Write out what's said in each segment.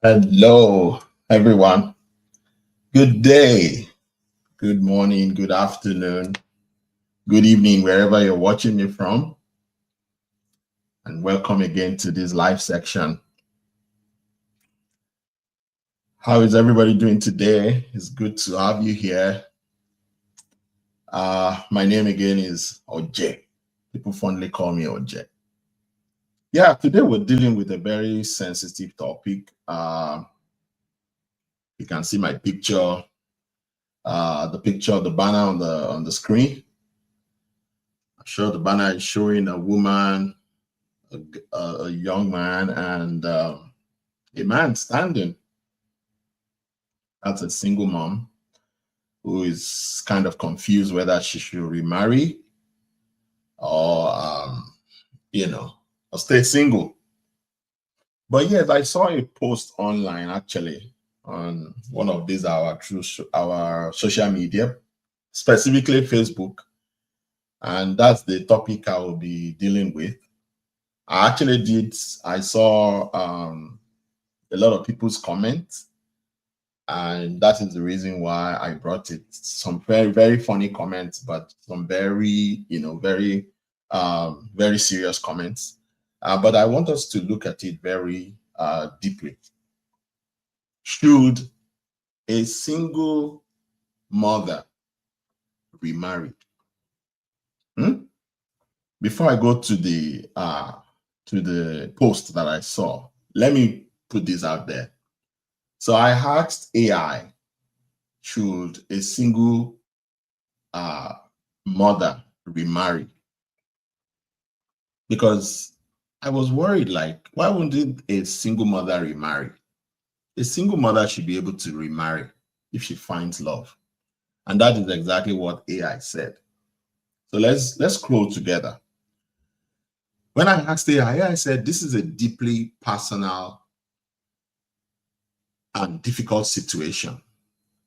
Hello, everyone. Good day, good morning, good afternoon, good evening, wherever you're watching me from. And welcome again to this live section. How is everybody doing today? It's good to have you here. My name again is Oje. People fondly call me Oje. Yeah, today we're dealing with a very sensitive topic. You can see my picture, the picture of the banner on the screen. I'm sure the banner is showing a woman, a young man, and a man standing. That's a single mom who is kind of confused whether she should remarry or, or stay single. But yes, I saw a post online actually on one of these our social media, specifically Facebook, and that's the topic I will be dealing with. I saw a lot of people's comments, and that is the reason why I brought it. Some very, very funny comments, but some very, very serious comments. But I want us to look at it very deeply. Should a single mother remarry? Before I go to the post that I saw, let me put this out there. So I asked AI, should a single mother remarry? Because I was worried, like, why wouldn't a single mother remarry? A single mother should be able to remarry if she finds love. And that is exactly what AI said. So let's scroll together. When I asked AI said, this is a deeply personal and difficult situation.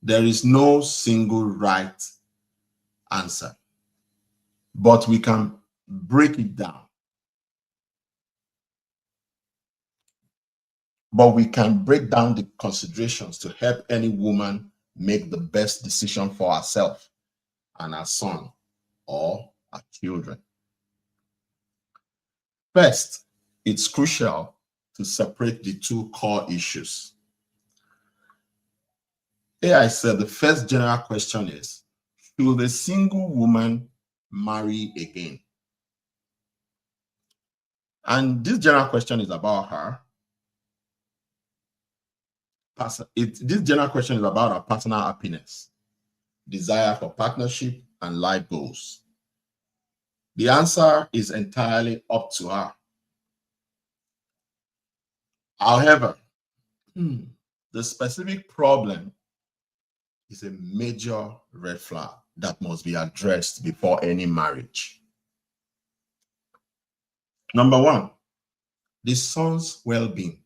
There is no single right answer, but we can break it down. But we can break down the considerations to help any woman make the best decision for herself and her son or her children. First, it's crucial to separate the two core issues. AI said the first general question is, should a single woman marry again? And this general question is about her. This general question is about her personal happiness, desire for partnership, and life goals. The answer is entirely up to her. However, the specific problem is a major red flag that must be addressed before any marriage. Number one, the son's well-being.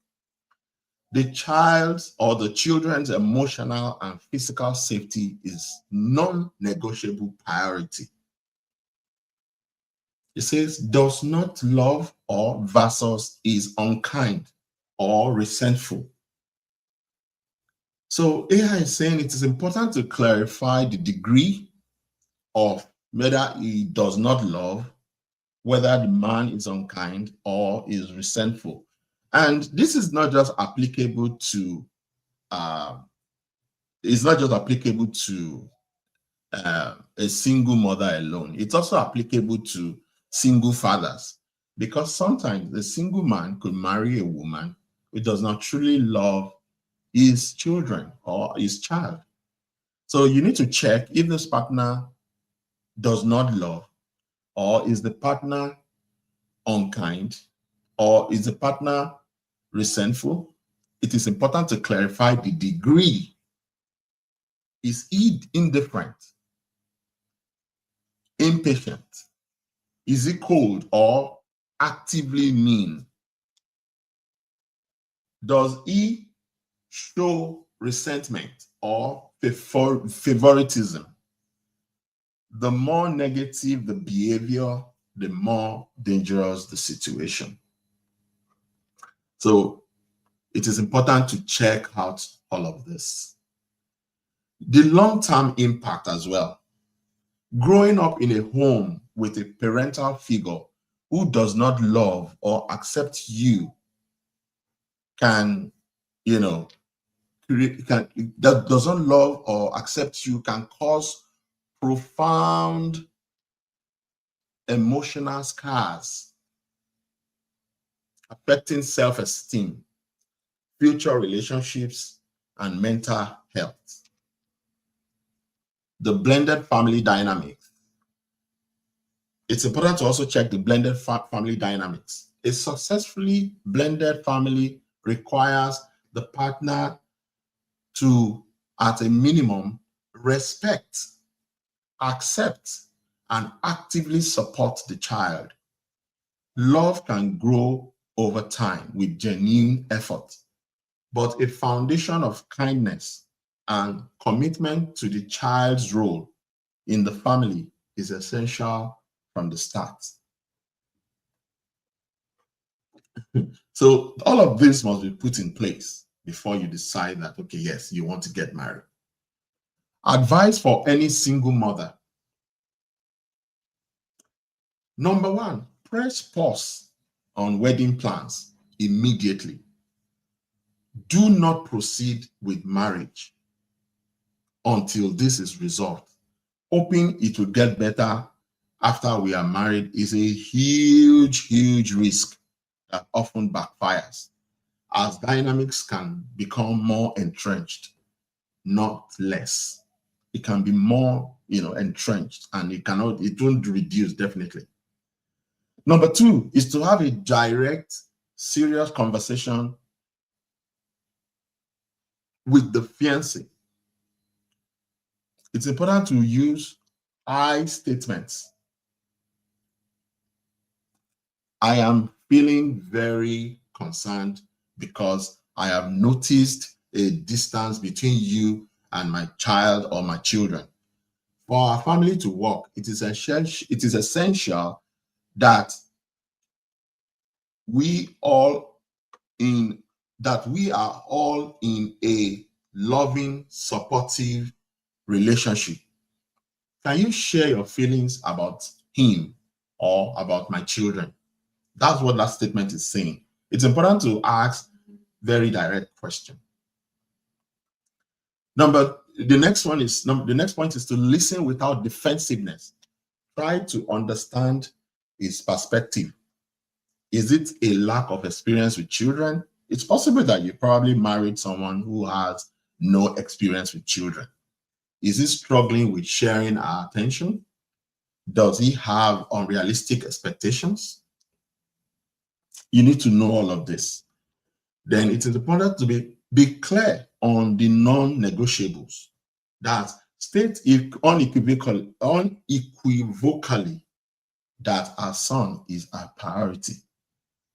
The child's or the children's emotional and physical safety is non-negotiable priority. It says, does not love or versus is unkind or resentful. So AI is saying it is important to clarify the degree of whether he does not love, whether the man is unkind or is resentful. And this is not just applicable to a single mother alone. It's also applicable to single fathers, because sometimes a single man could marry a woman who does not truly love his children or his child. So you need to check if this partner does not love, or is the partner unkind, or is the partner resentful. It is important to clarify the degree. Is he indifferent, impatient? Is he cold or actively mean? Does he show resentment or favoritism? The more negative the behavior, the more dangerous the situation. So it is important to check out all of this. The long-term impact as well. Growing up in a home with a parental figure who does not love or accept you can, that doesn't love or accept you can cause profound emotional scars, affecting self-esteem, future relationships, and mental health. The blended family dynamics. It's important to also check the blended family dynamics. A successfully blended family requires the partner to, at a minimum, respect, accept, and actively support the child. Love can grow over time with genuine effort, but a foundation of kindness and commitment to the child's role in the family is essential from the start. So all of this must be put in place before you decide that, okay, yes, you want to get married. Advice for any single mother. Number one, press pause on wedding plans immediately. Do not proceed with marriage until this is resolved. Hoping it will get better after we are married is a huge, huge risk that often backfires, as dynamics can become more entrenched, not less. It can be more, entrenched, and it won't reduce, definitely. Number two is to have a direct, serious conversation with the fiancé. It's important to use I statements. I am feeling very concerned because I have noticed a distance between you and my child or my children. For our family to work, it is essential that we are all in a loving, supportive relationship. Can you share your feelings about him or about my children? That's what that statement is saying. It's important to ask very direct question. The next point is to listen without defensiveness. Try to understand his perspective. Is it a lack of experience with children? It's possible that you probably married someone who has no experience with children. Is he struggling with sharing our attention? Does he have unrealistic expectations? You need to know all of this. Then it is important to be clear on the non-negotiables. That state unequivocally that our son is our priority,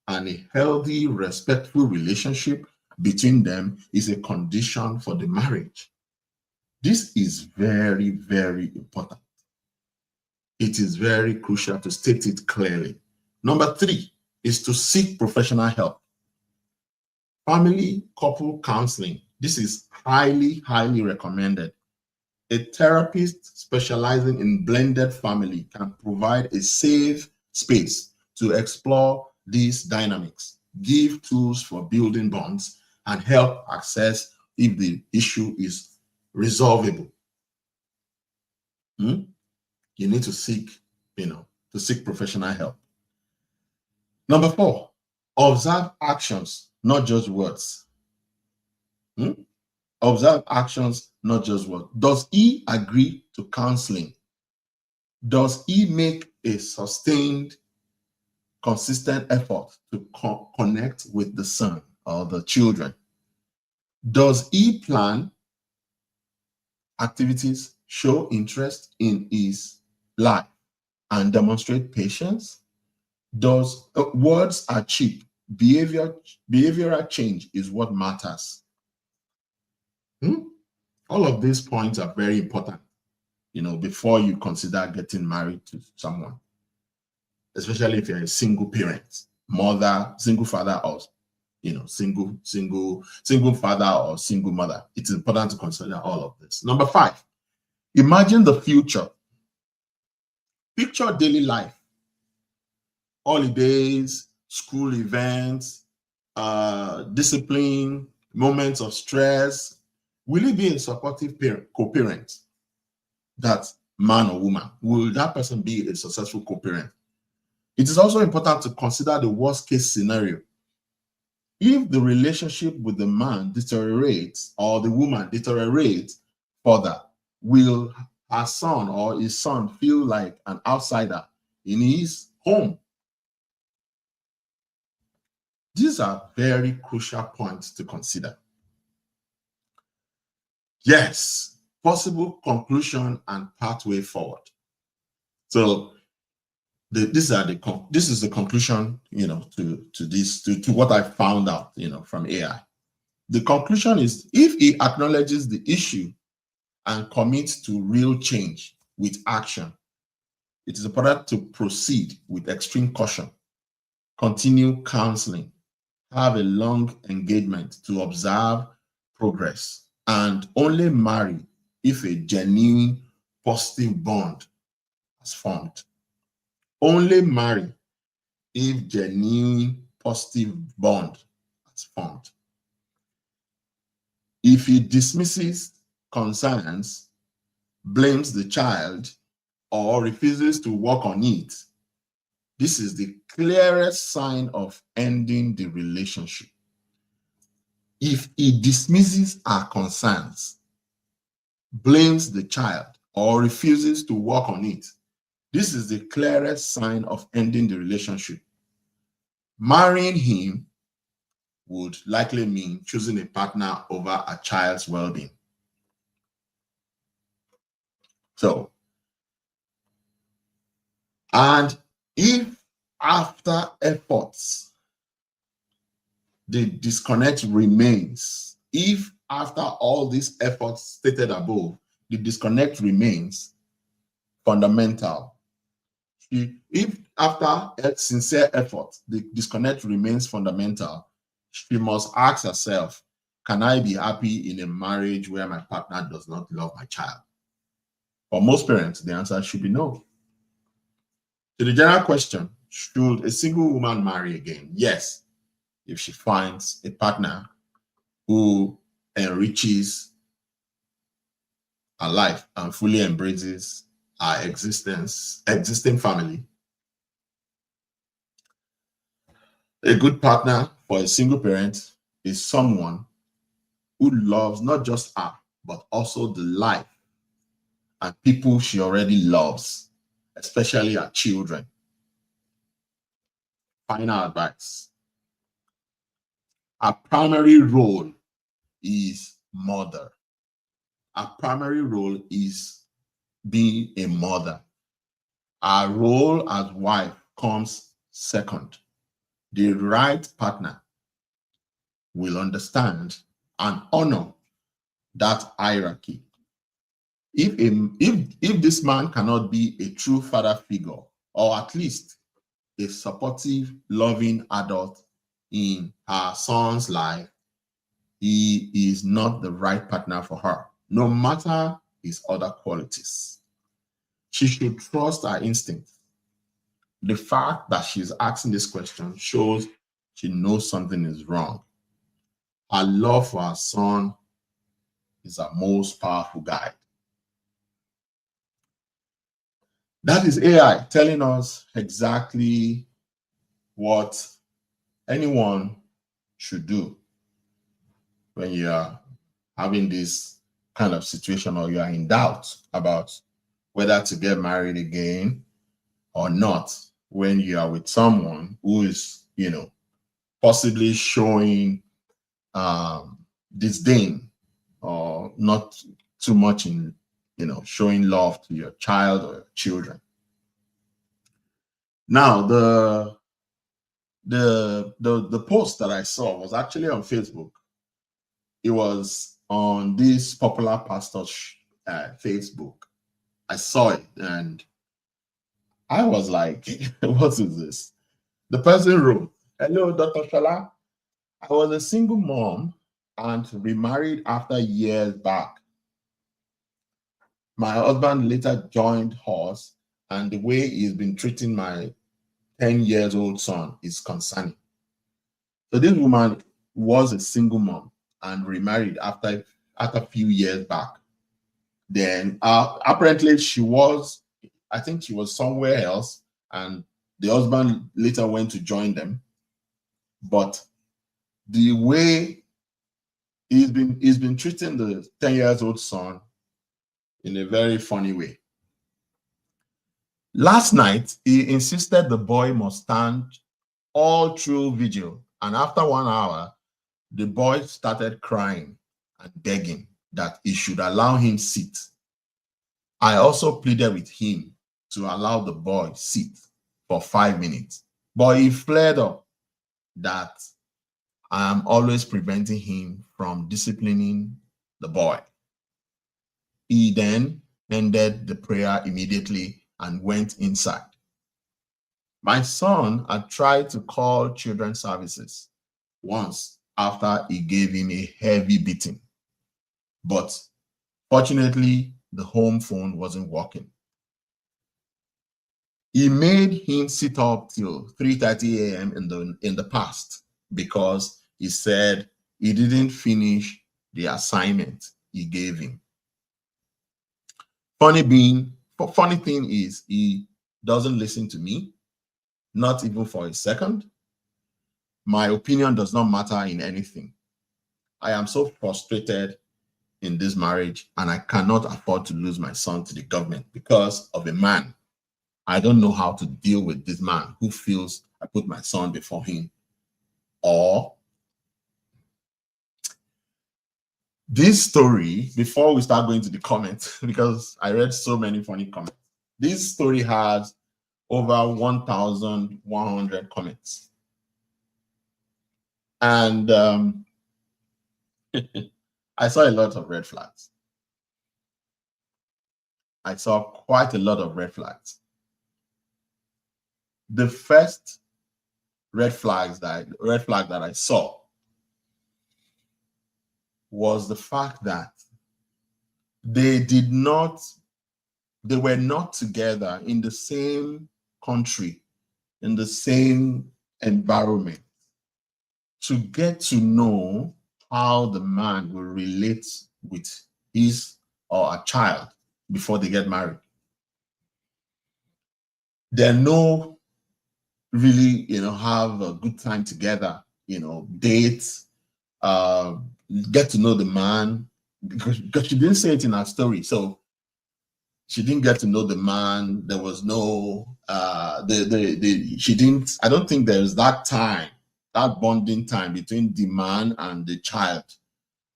and a healthy, respectful relationship between them is a condition for the marriage. This is very, very important. It is very crucial to state it clearly. Number three is to seek professional help. Family couple counseling. This is highly, highly recommended. A therapist specializing in blended family can provide a safe space to explore these dynamics, give tools for building bonds, and help assess if the issue is resolvable. You need to seek, professional help. Number four, observe actions, not just words. Observe actions, not just words. Does he agree to counseling? Does he make a sustained, consistent effort to connect with the son or the children? Does he plan activities, show interest in his life, and demonstrate patience? Words are cheap. Behavioral change is what matters. All of these points are very important, before you consider getting married to someone, especially if you're a single parent, mother, single father, or single father or single mother. It's important to consider all of this. Number 5, imagine the future. Picture daily life, holidays, school events, discipline, moments of stress. Will it be a supportive co-parent? That man or woman, will that person be a successful co-parent? It is also important to consider the worst case scenario. If the relationship with the man deteriorates or the woman deteriorates further, will her son or his son feel like an outsider in his home? These are very crucial points to consider. Yes, possible conclusion and pathway forward. So this is the conclusion, to what I found out, from AI. The conclusion is, if he acknowledges the issue and commits to real change with action, it is important to proceed with extreme caution, continue counseling, have a long engagement to observe progress, and only marry if a genuine positive bond has formed. Only marry if genuine positive bond has formed. If he dismisses concerns, blames the child, or refuses to work on it, this is the clearest sign of ending the relationship. If he dismisses our concerns, blames the child, or refuses to work on it, this is the clearest sign of ending the relationship. Marrying him would likely mean choosing a partner over a child's well-being. So, and if after efforts, the disconnect remains, if after all these efforts stated above, the disconnect remains fundamental, if after sincere effort, the disconnect remains fundamental, she must ask herself, can I be happy in a marriage where my partner does not love my child? For most parents, the answer should be no. To the general question, should a single woman marry again? Yes, if she finds a partner who enriches her life and fully embraces her existing family. A good partner for a single parent is someone who loves not just her, but also the life and people she already loves, especially her children. Final advice. Our primary role is mother. Our primary role is being a mother. Our role as wife comes second. The right partner will understand and honor that hierarchy. If this man cannot be a true father figure, or at least a supportive, loving adult in her son's life, he is not the right partner for her, no matter his other qualities. She should trust her instincts. The fact that she's asking this question shows she knows something is wrong. Her love for her son is her most powerful guide. That is AI telling us exactly what anyone should do when you are having this kind of situation, or you are in doubt about whether to get married again or not, when you are with someone who is, possibly showing disdain or not too much in, showing love to your child or your children. Now, the post that I saw was actually on Facebook. It was on this popular pastor's Facebook. I saw it and I was like, what is this? The person wrote, "Hello, Dr. Shala. I was a single mom and remarried after years back. My husband later joined us, and the way he's been treating my 10 years old son is concerning. So this woman was a single mom and remarried after a few years back. Then apparently I think she was somewhere else, and the husband later went to join them. But the way he's been treating the 10 years old son in a very funny way. Last night, he insisted the boy must stand all through vigil, and after 1 hour, the boy started crying and begging that he should allow him sit. I also pleaded with him to allow the boy sit for 5 minutes, but he flared up that I am always preventing him from disciplining the boy. He then ended the prayer immediately and went inside. My son had tried to call children's services once after he gave him a heavy beating, but fortunately, the home phone wasn't working. He made him sit up till 3:30 a.m. in the past because he said he didn't finish the assignment he gave him. Funny thing is, he doesn't listen to me, not even for a second. My opinion does not matter in anything. I am so frustrated in this marriage, and I cannot afford to lose my son to the government because of a man. I don't know how to deal with this man who feels I put my son before him. Or this story, before we start going to the comments, because I read so many funny comments, this story has over 1,100 comments. And I saw a lot of red flags. I saw quite a lot of red flags. The first red flag that I saw was the fact that they were not together in the same country, in the same environment, to get to know how the man will relate with his or a child before they get married. They know really, have a good time together, date, get to know the man, because she didn't say it in her story. So she didn't get to know the man. There was no, she didn't, I don't think there's that time, that bonding time between the man and the child.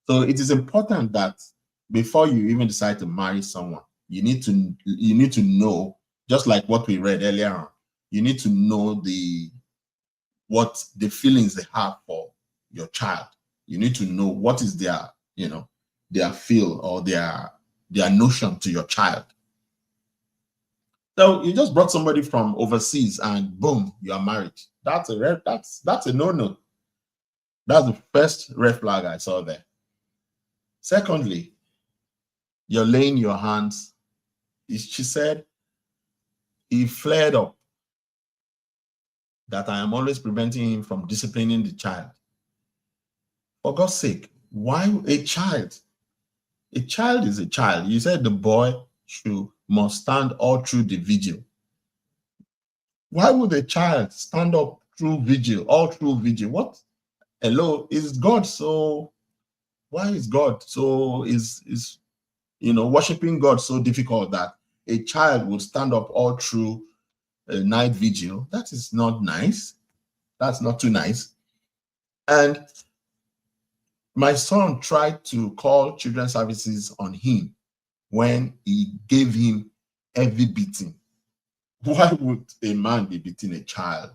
So it is important that before you even decide to marry someone, you need to know, just like what we read earlier on, you need to know what the feelings they have for your child. You need to know what is their feel or their notion to your child. So you just brought somebody from overseas and boom, you are married. That's a no-no. That's the first red flag I saw there. Secondly, you're laying your hands. She said he flared up that I am always preventing him from disciplining the child. For God's sake, why a child? A child is a child. You said the boy must stand all through the vigil. Why would a child stand up through vigil, all through vigil? What? Hello, is God so? Why is God so? Is worshiping God so difficult that a child would stand up all through a night vigil? That is not nice. That's not too nice. And my son tried to call children's services on him when he gave him heavy beating. Why would a man be beating a child?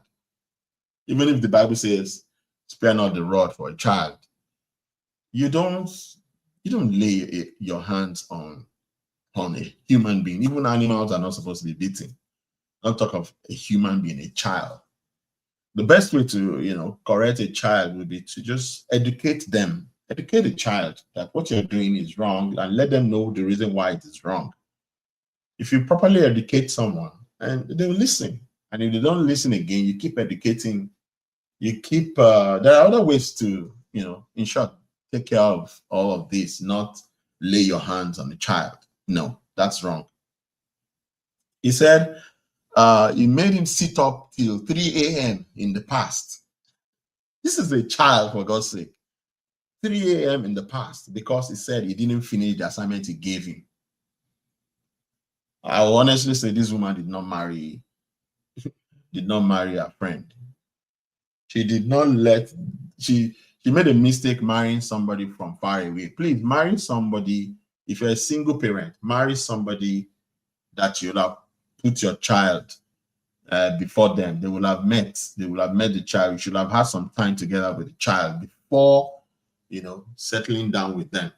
Even if the Bible says, spare not the rod for a child, you don't lay your hands on a human being. Even animals are not supposed to be beaten. Don't talk of a human being, a child. The best way to, correct a child would be to just educate them, educate a child that what you're doing is wrong and let them know the reason why it is wrong. If you properly educate someone, and they will listen. And if they don't listen again, you keep educating, you keep, there are other ways to, in short, take care of all of this, not lay your hands on the child. No, that's wrong. He said, he made him sit up till 3 a.m. in the past. This is a child, for God's sake. 3 a.m. in the past, because he said he didn't finish the assignment he gave him. I will honestly say this woman did not marry her friend. She did not she made a mistake marrying somebody from far away. Please marry somebody. If you're a single parent, marry somebody that you'll have put your child before them. They will have met the child. You should have had some time together with the child before, settling down with them.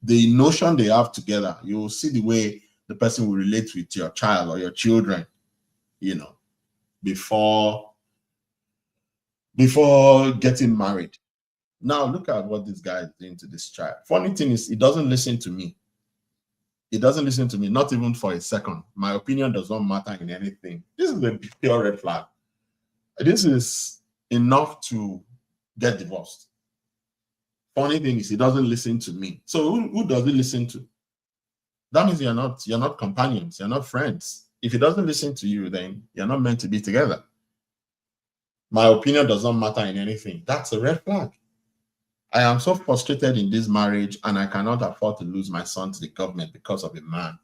The notion they have together, you will see the way the person will relate with your child or your children, before getting married. Now look at what this guy is doing to this child. Funny thing is, he doesn't listen to me. He doesn't listen to me, not even for a second. My opinion does not matter in anything. This is a pure red flag. This is enough to get divorced. Funny thing is, he doesn't listen to me. So who does he listen to? That means you're not companions, you're not friends. If he doesn't listen to you, then you're not meant to be together. My opinion does not matter in anything. That's a red flag. I am so frustrated in this marriage, and I cannot afford to lose my son to the government because of a man.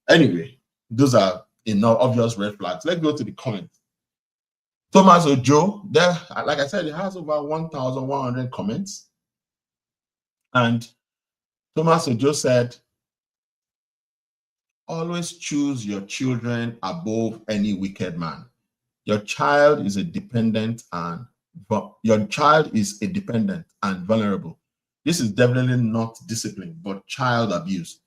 Anyway, those are enough obvious red flags. Let's go to the comments. Thomas Ojo, there, like I said, it has over 1,100 comments. And Thomas Ojo said, always choose your children above any wicked man. Your child is dependent and vulnerable. This is definitely not discipline, but child abuse.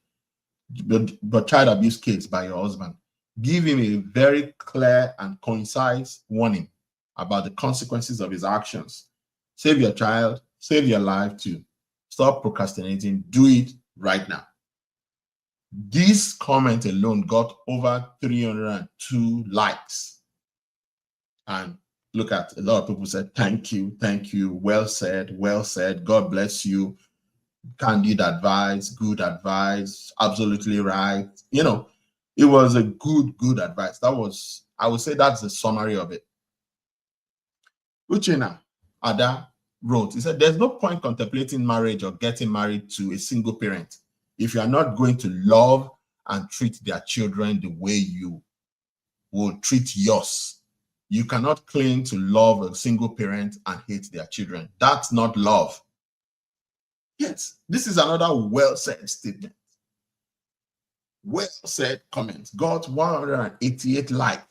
But child abuse case by your husband. Give him a very clear and concise warning about the consequences of his actions. Save your child, save your life too. Stop procrastinating. Do it right now. This comment alone got over 302 likes. And look at, a lot of people said, thank you, well said, God bless you, candid advice, good advice, absolutely right. It was a good advice. I would say that's the summary of it. Uchenna Ada wrote, he said, there's no point contemplating marriage or getting married to a single parent if you are not going to love and treat their children the way you will treat yours. You cannot claim to love a single parent and hate their children. That's not love. Yes, this is another well-said statement. Well-said comment. Got 188 likes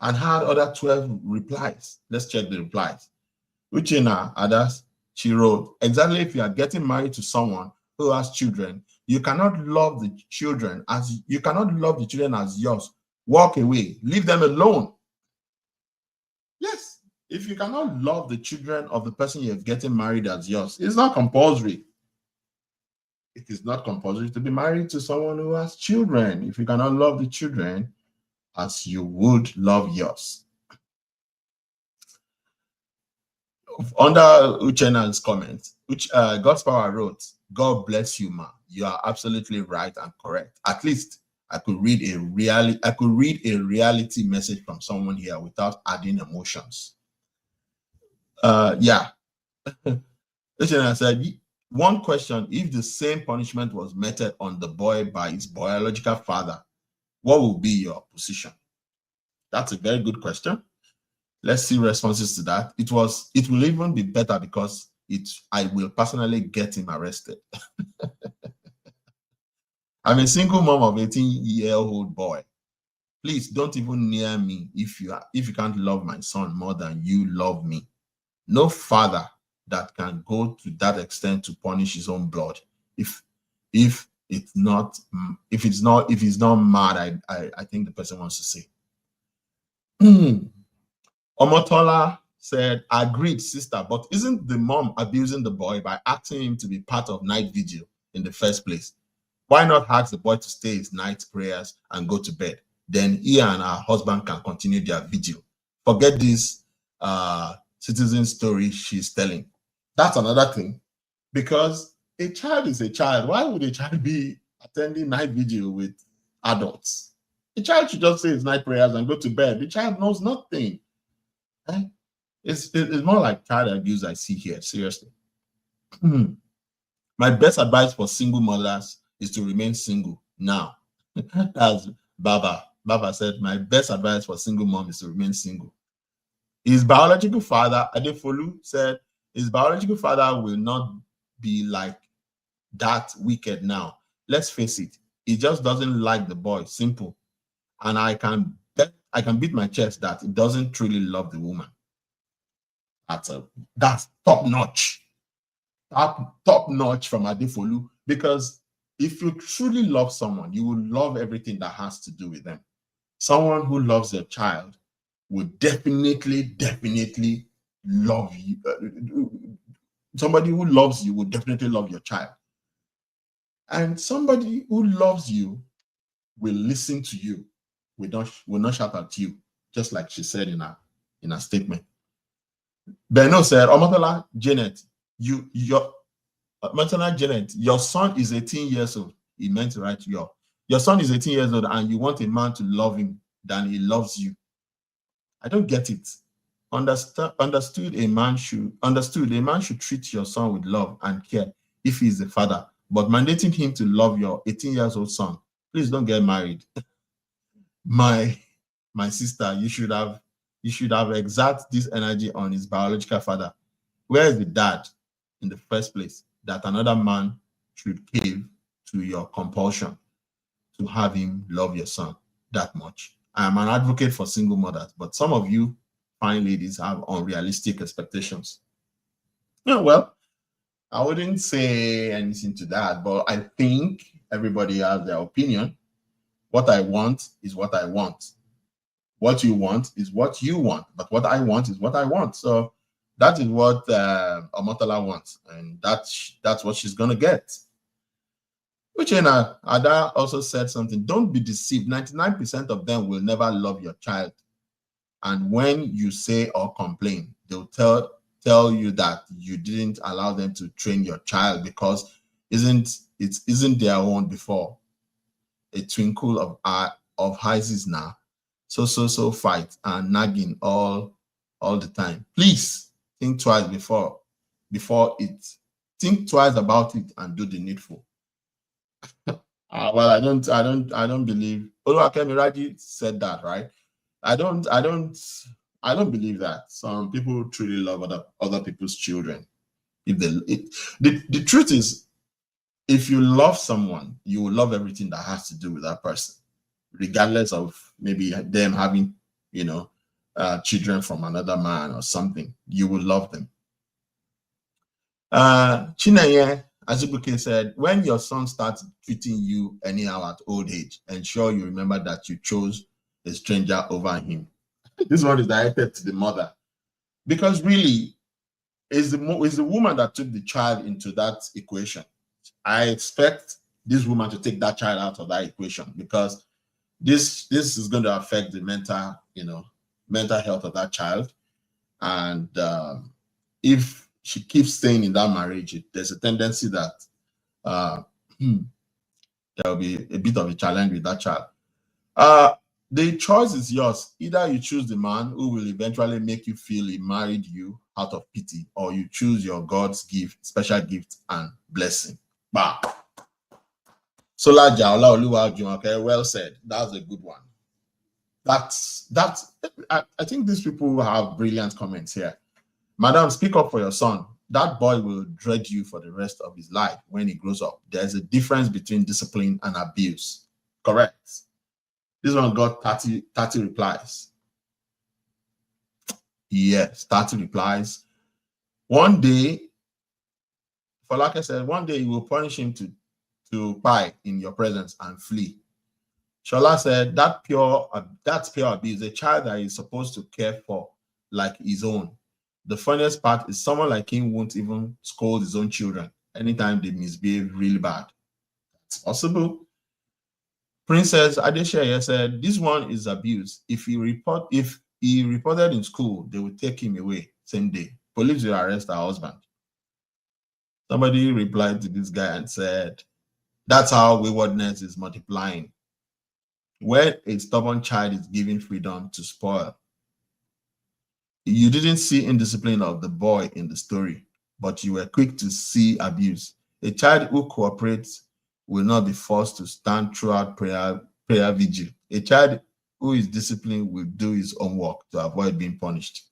and had other 12 replies. Let's check the replies. Uchenna Adas, she wrote, exactly, if you are getting married to someone who has children, you cannot love the children as yours. Walk away. Leave them alone. Yes, if you cannot love the children of the person you're getting married as yours, it's not compulsory. It is not compulsory to be married to someone who has children if you cannot love the children as you would love yours. Under Uchenna's comment, God's Power wrote, God bless you, ma. You are absolutely right and correct. At least I could read a reality message from someone here without adding emotions. Yeah. I said, one question, if the same punishment was meted on the boy by his biological father, what would be your position? That's a very good question. Let's see responses to that. It will even be better because I will personally get him arrested. I'm a single mom of 18-year-old boy. Please don't even near me if you can't love my son more than you love me. No father that can go to that extent to punish his own blood. If he's not mad, I think the person wants to say. Omotola said, agreed, sister, but isn't the mom abusing the boy by asking him to be part of night vigil in the first place? Why not ask the boy to stay his night prayers and go to bed? Then he and her husband can continue their vigil. Forget this citizen story she's telling. That's another thing, because a child is a child. Why would a child be attending night vigil with adults? A child should just say his night prayers and go to bed. The child knows nothing. Eh? It's more like child abuse I see here, seriously. My best advice for single mothers is to remain single now. As Baba. Baba said, my best advice for single mom is to remain single. His biological father, Adefolu, said his biological father will not be like that wicked now. Let's face it, he just doesn't like the boy. Simple. And I can beat my chest that he doesn't truly love the woman. That's top notch. Top notch from Adefolu, because if you truly love someone, you will love everything that has to do with them. Someone who loves their child will definitely love you. Somebody who loves you will definitely love your child. And somebody who loves you will listen to you, will not shout at you, just like she said in her statement. Beno said, Omotola Janet, your son is 18 years old. He meant to write your son is 18 years old and you want a man to love him than he loves you. I don't get it. Understood a man should treat your son with love and care if he's the father, but mandating him to love your 18 years old son, please don't get married. My sister, you should have exerted this energy on his biological father. Where is the dad in the first place that another man should cave to your compulsion to have him love your son that much? I am an advocate for single mothers, but some of you fine ladies have unrealistic expectations. Yeah, well, I wouldn't say anything to that, but I think everybody has their opinion. What I want is what I want. What you want is what you want, but what I want is what I want. So that is what Omotola wants, and that's what she's gonna get. Uchenna Ada also said something. Don't be deceived. 99% of them will never love your child, and when you say or complain, they'll tell you that you didn't allow them to train your child because it isn't their own before. A twinkle of eyes now. So fight and nagging all the time. Please think twice before it. Think twice about it and do the needful. Well, I don't believe. Oluwakemi Raji said that, right? I don't believe that. Some people truly love other people's children. The truth is, if you love someone, you will love everything that has to do with that person, regardless of maybe them having, children from another man or something. You will love them. Chineye Azubuke said, when your son starts treating you anyhow at old age, ensure you remember that you chose a stranger over him. This one is directed to the mother, because really, it's the woman that took the child into that equation. I expect this woman to take that child out of that equation, because this is going to affect the mental health of that child. And if she keeps staying in that marriage, there's a tendency that there will be a bit of a challenge with that child. The choice is yours. Either you choose the man who will eventually make you feel he married you out of pity, or you choose your God's gift, special gift and blessing. Bah. Sola Jaola Oluwa, okay, well said. That's a good one. That's I think these people have brilliant comments here. Madam, speak up for your son. That boy will dread you for the rest of his life when he grows up. There's a difference between discipline and abuse. Correct. This one got 30 replies. Yes, 30 replies. One day, Falake said, one day you will punish him to pie in your presence and flee. Shola said, that's pure abuse. A child that is supposed to care for like his own. The funniest part is someone like him won't even scold his own children anytime they misbehave really bad. It's possible. Princess Adeshaya said, "This one is abuse. If he reported in school, they will take him away same day. Police will arrest her husband." Somebody replied to this guy and said, "That's how waywardness is multiplying. When a stubborn child is given freedom to spoil." You didn't see indiscipline of the boy in the story, but you were quick to see abuse. A child who cooperates will not be forced to stand throughout prayer vigil. A child who is disciplined will do his homework to avoid being punished.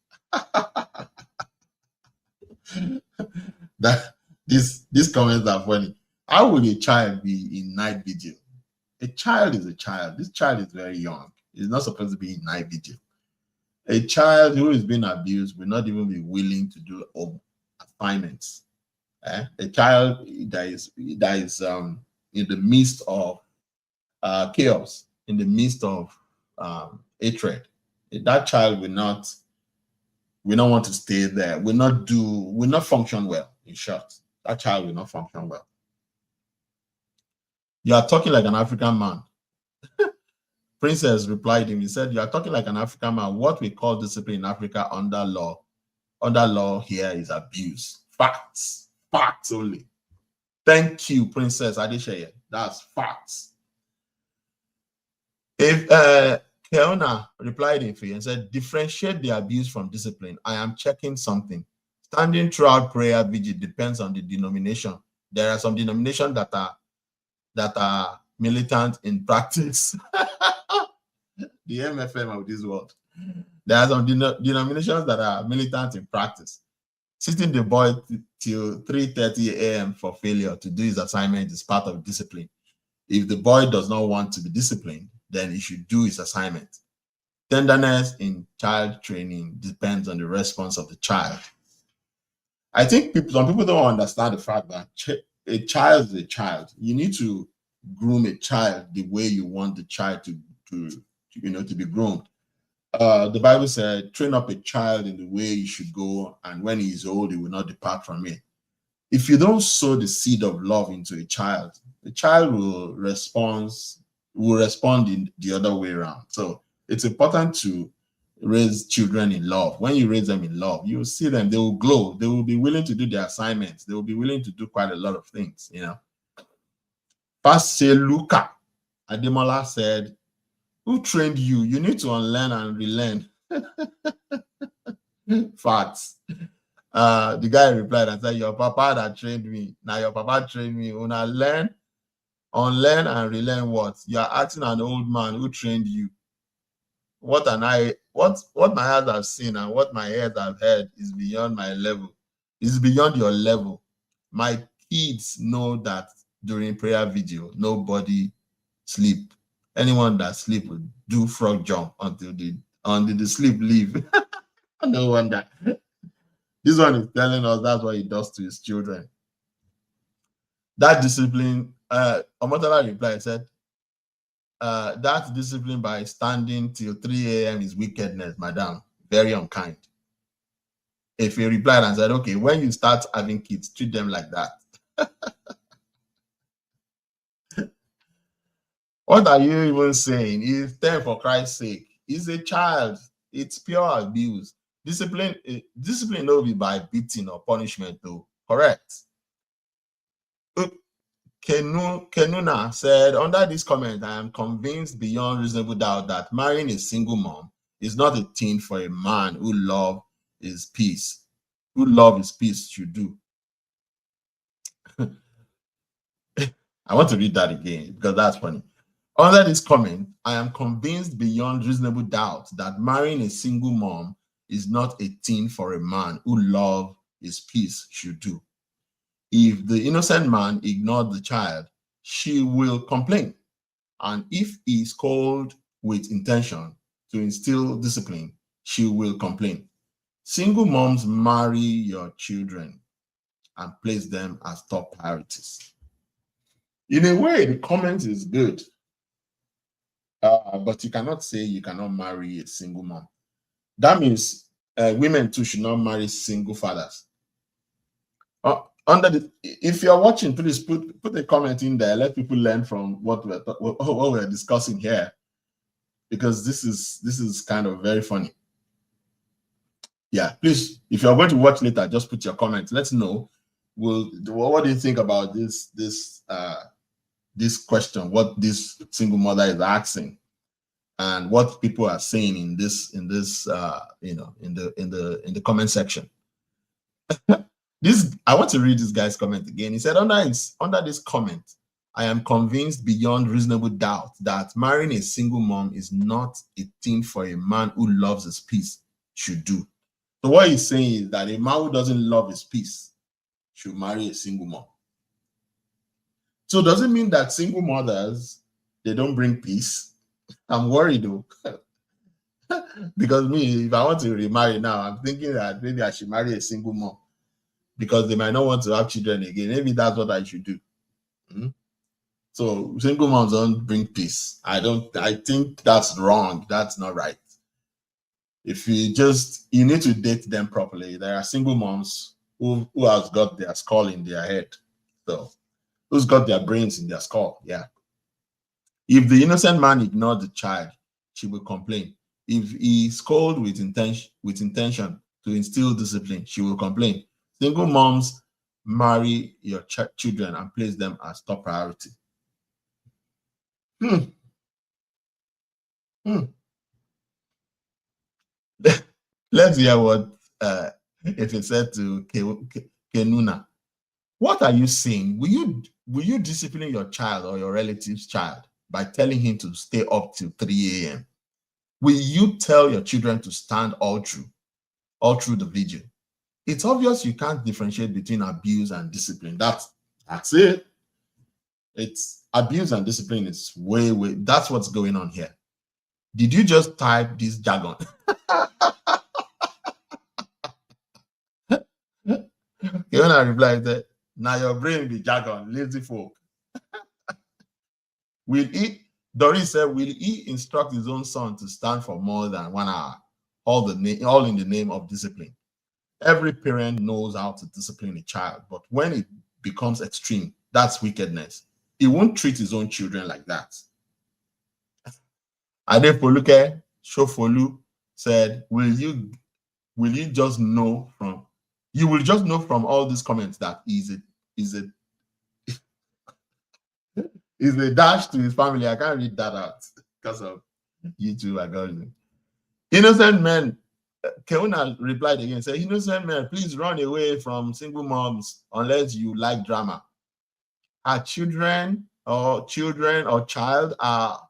That these comments are funny. How would a child be in night vigil? A child is a child. This child is very young. He's not supposed to be in night vigil. A child who is being abused will not even be willing to do assignments. A child that is in the midst of chaos, in the midst of hatred, that child will not want to stay there. Will not function well. In short, that child will not function well. You are talking like an African man. Princess replied him. He said, "You are talking like an African man. What we call discipline in Africa under law here is abuse. Facts. Facts only." Thank you, Princess Adeshaya. That's facts. If Keona replied in free and said, "Differentiate the abuse from discipline. I am checking something. Standing throughout prayer vigil depends on the denomination. There are some denominations that are militant in practice." The MFM of this world. There are some denominations that are militant in practice. Sitting the boy till 3:30 a.m. for failure to do his assignment is part of discipline. If the boy does not want to be disciplined, then he should do his assignment. Tenderness in child training depends on the response of the child. I think some people don't understand the fact that a child is a child. You need to groom a child the way you want the child to be groomed. The Bible said, "Train up a child in the way he should go, and when he is old, he will not depart from it." If you don't sow the seed of love into a child, the child will respond in the other way around. So it's important to raise children in love. When you raise them in love, you will see them, they will glow, they will be willing to do their assignments, they will be willing to do quite a lot of things, Pastor Luca Ademola said, "Who trained you? You need to unlearn and relearn." Facts. The guy replied and said, "Your papa that trained me. Now your papa trained me. Una learn, unlearn and relearn what? You are acting an old man who trained you. What my eyes have seen and what my ears have heard is beyond my level. It's beyond your level. My kids know that during prayer vigil, nobody sleep. Anyone that sleep will do frog jump until the sleep leave." No wonder. This one is telling us that's what he does to his children. That discipline, Omotala replied, said, "That discipline by standing till 3 a.m. is wickedness, madam. Very unkind." If he replied and said, "Okay, when you start having kids, treat them like that." What are you even saying? He's 10 for Christ's sake. He's a child. It's pure abuse. Discipline will be by beating or punishment, though. Correct. Kenuna said, "Under this comment, I am convinced beyond reasonable doubt that marrying a single mom is not a thing for a man who love his peace. Who love his peace should do." I want to read that again because that's funny. Under this comment, I am convinced beyond reasonable doubt that marrying a single mom is not a thing for a man who loves his peace should do. If the innocent man ignored the child, she will complain. And if he is called with intention to instill discipline, she will complain. Single moms, marry your children and place them as top priorities. In a way, the comment is good. But you cannot say you cannot marry a single mom. That means women too should not marry single fathers. If you're watching, please put a comment in there. Let people learn from what we're discussing here, because this is kind of very funny. Yeah, please, if you're going to watch later, just put your comments. Let's know. What do you think about this question? What this single mother is asking, and what people are saying in this in the comment section. I want to read this guy's comment again. He said, under this comment, I am convinced beyond reasonable doubt that marrying a single mom is not a thing for a man who loves his peace should do. So what he's saying is that a man who doesn't love his peace should marry a single mom. So does it mean that single mothers, they don't bring peace? I'm worried though. Because me, if I want to remarry now, I'm thinking that maybe I should marry a single mom, because they might not want to have children again. Maybe that's what I should do. So single moms don't bring peace. I think that's wrong. That's not right. If you need to date them properly. There are single moms who has got their skull in their head. So who's got their brains in their skull? Yeah. If the innocent man ignored the child, she will complain. If he scolded with intention to instill discipline, she will complain. Single moms marry your children and place them as top priority. Let's hear what if it said to Kenuna. What are you saying? Will you discipline your child or your relative's child by telling him to stay up till 3 a.m.? Will you tell your children to stand all through the vigil? It's obvious you can't differentiate between abuse and discipline. That's it. It's abuse and discipline is way. That's what's going on here. Did you just type this jargon? When I replied that, now your brain be jargon, lazy folk. Doris said, will he instruct his own son to stand for more than 1 hour? All in the name of discipline. Every parent knows how to discipline a child, but when it becomes extreme, that's wickedness. He won't treat his own children like that. Adefoluke Shofolu said, you will just know from all these comments that is a dash to his family. I can't read that out because of YouTube algorithm. Innocent men, Keuna replied again, said, innocent men, please run away from single moms unless you like drama. Our children or child are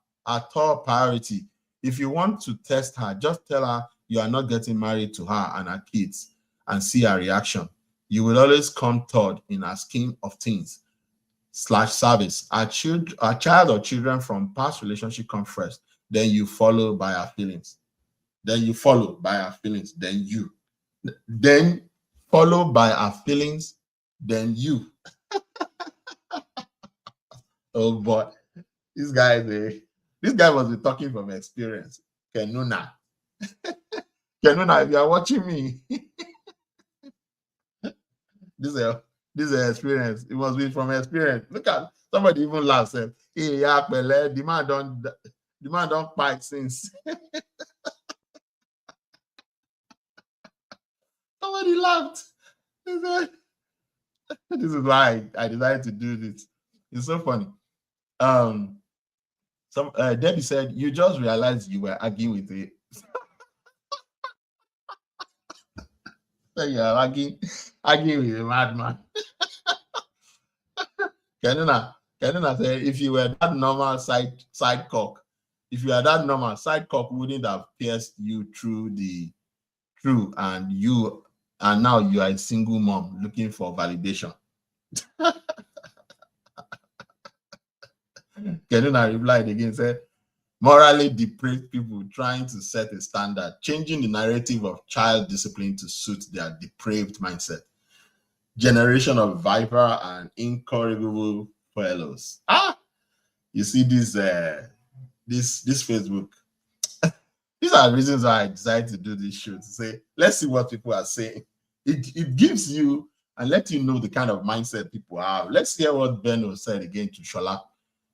top priority. If you want to test her, just tell her you are not getting married to her and her kids and see her reaction. You will always come third in her scheme of things / service. Our child or children from past relationship come first. Then you follow by our feelings. Then you follow by our feelings. Then you. Then follow by our feelings. Then you. Oh boy, this guy must be talking from experience. Kenuna, if you are watching me, this is experience. It must be from experience. Look at somebody even laughs. Said, "Hey, yeah, the man don't fight since." Somebody laughed. This is why I decided to do this. It's so funny. Debbie said, you just realized you were arguing with it. So you are arguing with a madman. Kenuna said, if you were that normal side cock, wouldn't have pierced you through, and now you are a single mom looking for validation. Kenuna replied again, said, morally depraved people trying to set a standard, changing the narrative of child discipline to suit their depraved mindset. Generation of viper and incorrigible fellows. You see this Facebook. These are the reasons why I decided to do this show, to say, let's see what people are saying. It gives you and let you know the kind of mindset people have. Let's hear what Beno said again to Shola.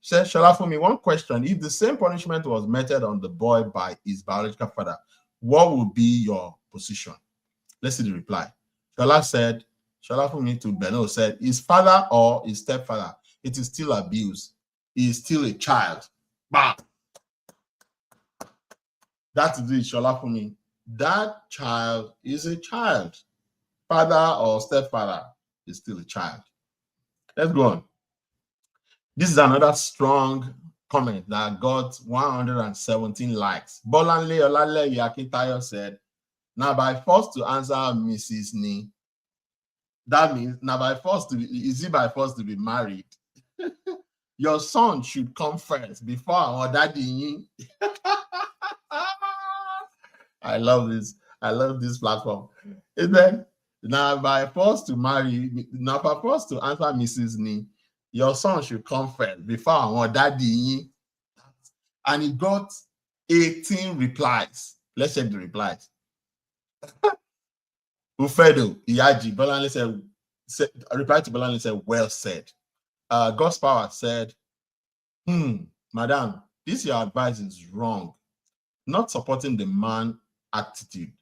She said, Shola, for me, one question. If the same punishment was meted on the boy by his biological father, what would be your position? Let's see the reply. Shola said, Shola for me to Beno said, his father or his stepfather, it is still abuse. He is still a child. Bah! That is it, Shola for me. That child is a child. Father or stepfather is still a child. Let's go on. This is another strong comment that got 117 likes. Bolanle Olale Yakintayo said, now by force to answer Mrs. Ni, that means now by force to be, is it by force to be married? Your son should come first before our daddy. I love this. I love this platform. And then now by force to marry, now by force to answer Mrs. Ni, your son should come first before our daddy. And he got 18 replies. Let's check the replies. Ufedo Iyaji Bolanle said, replied to Bolanle said, well said. God's Power said, madam, this your advice is wrong. Not supporting the man attitude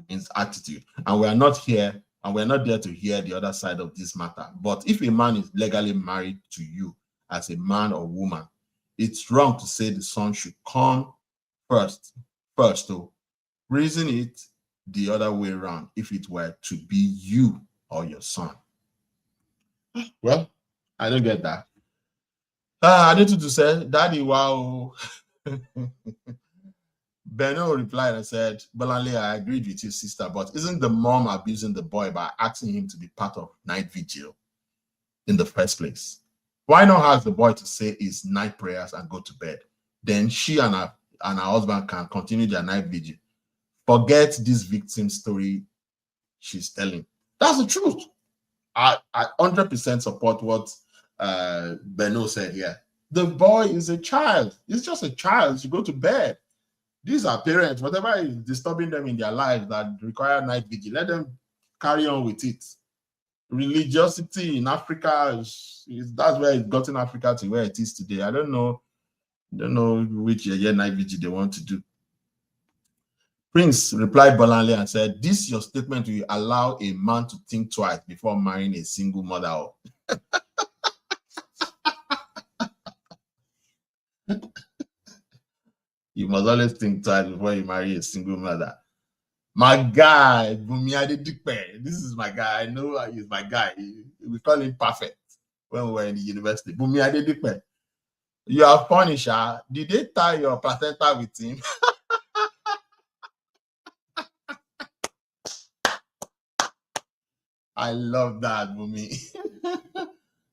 means attitude. And we are not here, and we're not there to hear the other side of this matter. But if a man is legally married to you as a man or woman, it's wrong to say the son should come first. So reason it the other way around if it were to be you or your son. Well, I don't get that. I need to say, Daddy, wow. Beno replied and said, Bolanle, I agreed with you, sister, but isn't the mom abusing the boy by asking him to be part of night vigil in the first place? Why not ask the boy to say his night prayers and go to bed? Then she and her husband can continue their night vigil. Forget this victim story she's telling. That's the truth. I 100% support what Beno said here. The boy is a child. He's just a child. He should go to bed. These are parents, whatever is disturbing them in their lives that require night vigil, let them carry on with it. Religiosity in Africa, that's where it's gotten Africa to where it is today. I don't know which night vigil they want to do. Prince replied Bolanle and said, this your statement will allow a man to think twice before marrying a single mother. You must always think twice before you marry a single mother. My guy, Bumi Adedipe, this is my guy. I know he's my guy. We call him perfect when we were in the university. Bumi Adedipe, you are punished. Did they tie your placenta with him? I love that, Bumi.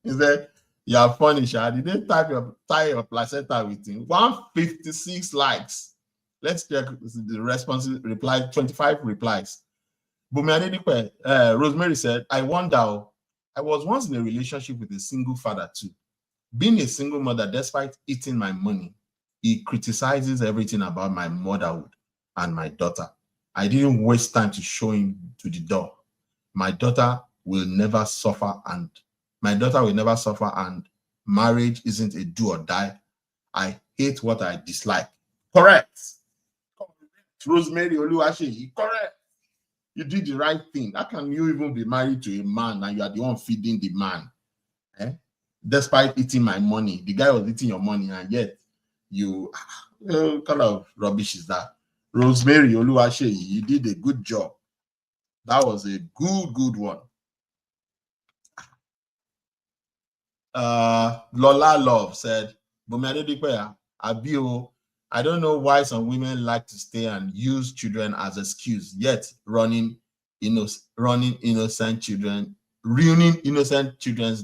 He said, you are funny, Sha. Did they tie your placenta with him? 156 likes. Let's check the responses. Reply 25 replies. Bumi Adedipe, Rosemary said, I wonder, I was once in a relationship with a single father too. Being a single mother, despite eating my money, he criticizes everything about my motherhood and my daughter. I didn't waste time to show him to the door. My daughter will never suffer, and marriage isn't a do or die. I hate what I dislike. Correct. Rosemary Oluwaseyi, correct. You did the right thing. How can you even be married to a man and you are the one feeding the man? Despite eating my money, the guy was eating your money, and yet you, what kind of rubbish is that? Rosemary Oluwaseyi, you did a good job. That was a good one. Lola Love said, Abio, I don't know why some women like to stay and use children as excuse, yet ruining innocent children's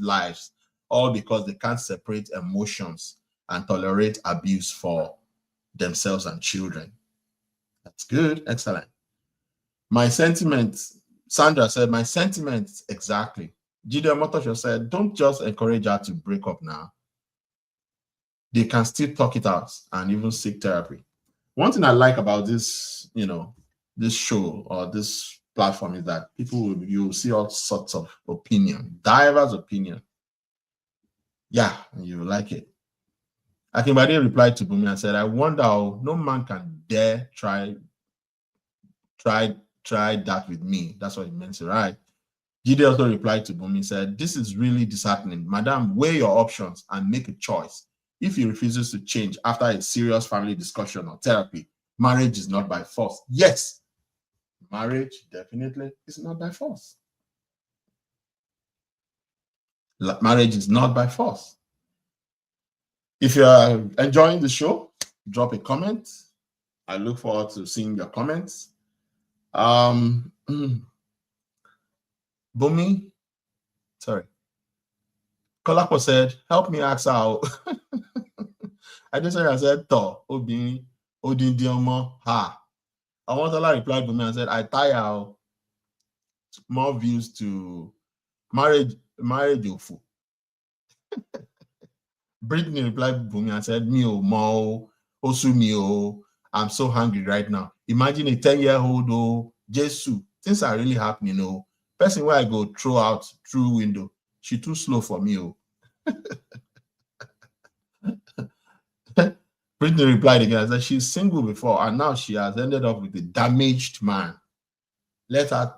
lives, all because they can't separate emotions and tolerate abuse for themselves and children. That's good. Excellent. My sentiments, Sandra said, my sentiments exactly. Gideon Motosho said, don't just encourage her to break up now. They can still talk it out and even seek therapy. One thing I like about this, this show or this platform is that you'll see all sorts of opinion, diverse opinion. Yeah, you like it. Akimbade replied to Bumi and said, I wonder how no man can dare try that with me. That's what he meant, right? Jide also replied to Bumi and said, this is really disheartening. Madam, weigh your options and make a choice. If he refuses to change after a serious family discussion or therapy, marriage is not by force. Yes, marriage definitely is not by force. Marriage is not by force. If you are enjoying the show, drop a comment. I look forward to seeing your comments. Bumi, sorry. Kolapo said, help me ask out. I just said, to, Obi, Odindiomo, ha. I want to reply to me and said, I tire more views to marriage ofu. Brittany replied to me and said, me o mo osu mi o. I'm so hungry right now. Imagine a 10-year-old oh, Jesus. Things are really happening, person where I go throw out through window. She too slow for me, oh. Brittany replied again and said she's single before and now she has ended up with a damaged man. Let her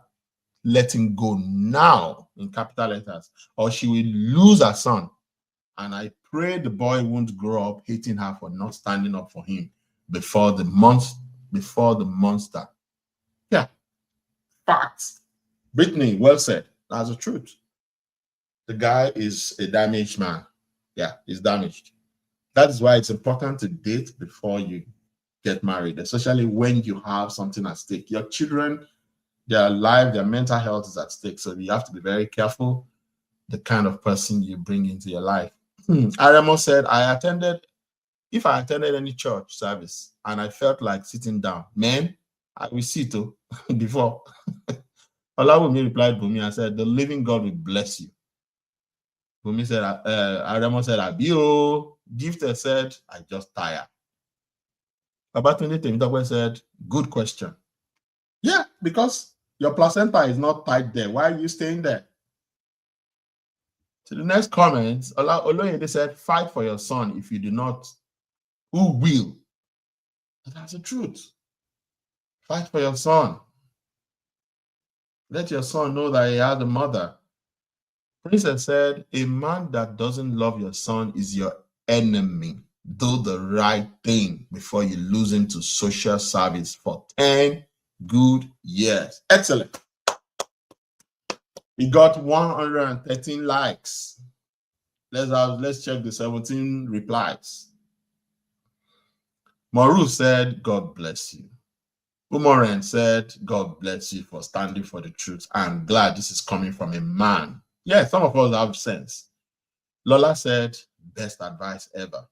let him go now in capital letters or she will lose her son. And I pray the boy won't grow up hating her for not standing up for him before the monster. Yeah, facts. Brittany, well said. That's the truth. The guy is a damaged man. Yeah, he's damaged. That is why it's important to date before you get married, especially when you have something at stake. Your children, their life, their mental health is at stake. So you have to be very careful the kind of person you bring into your life. Aremo said, if I attended any church service and I felt like sitting down, man, I will sit before. Olawumi replied Bumi and said, the living God will bless you. Bumi said, Aremo said, Abio. Gifted said, I just tired. Babatunde Temitope said, good question. Yeah, because your placenta is not tied there. Why are you staying there? To the next comment, Oloyede said, fight for your son. If you do not, who will? That's the truth. Fight for your son. Let your son know that he has a mother. Princess said, a man that doesn't love your son is your enemy. Do the right thing before you lose him to social service for 10 good years. Excellent. We got 113 likes. Let's check the 17 replies. Maru said, God bless you. Umoren said, God bless you for standing for the truth. I'm glad this is coming from a man. Yeah, some of us have sense. Lola said, best advice ever.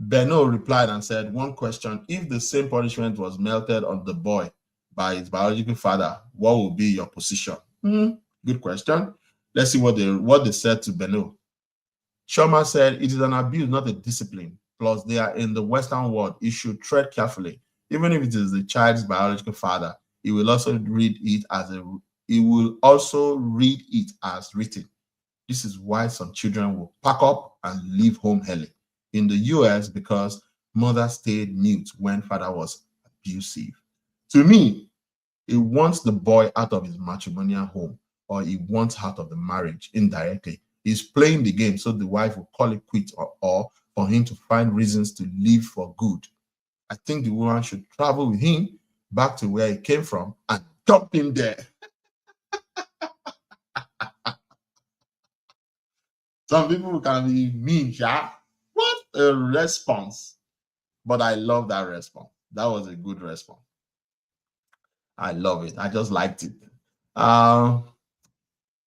Beno replied and said, one question, if the same punishment was melted on the boy by his biological father, what would be your position? Good question. Let's see what they said to Beno. Shoma said, it is an abuse, not a discipline. Plus, they are in the Western world. You should tread carefully. Even if it is the child's biological father, he will also read it as written. This is why some children will pack up and leave home early. In the US, because mother stayed mute when father was abusive. To me, he wants the boy out of his matrimonial home, or he wants out of the marriage indirectly. He's playing the game so the wife will call it quits, or for him to find reasons to leave for good. I think the woman should travel with him back to where he came from and dump him there. Some people can be mean, yeah. What a response. But I love that response. That was a good response. I love it. I just liked it.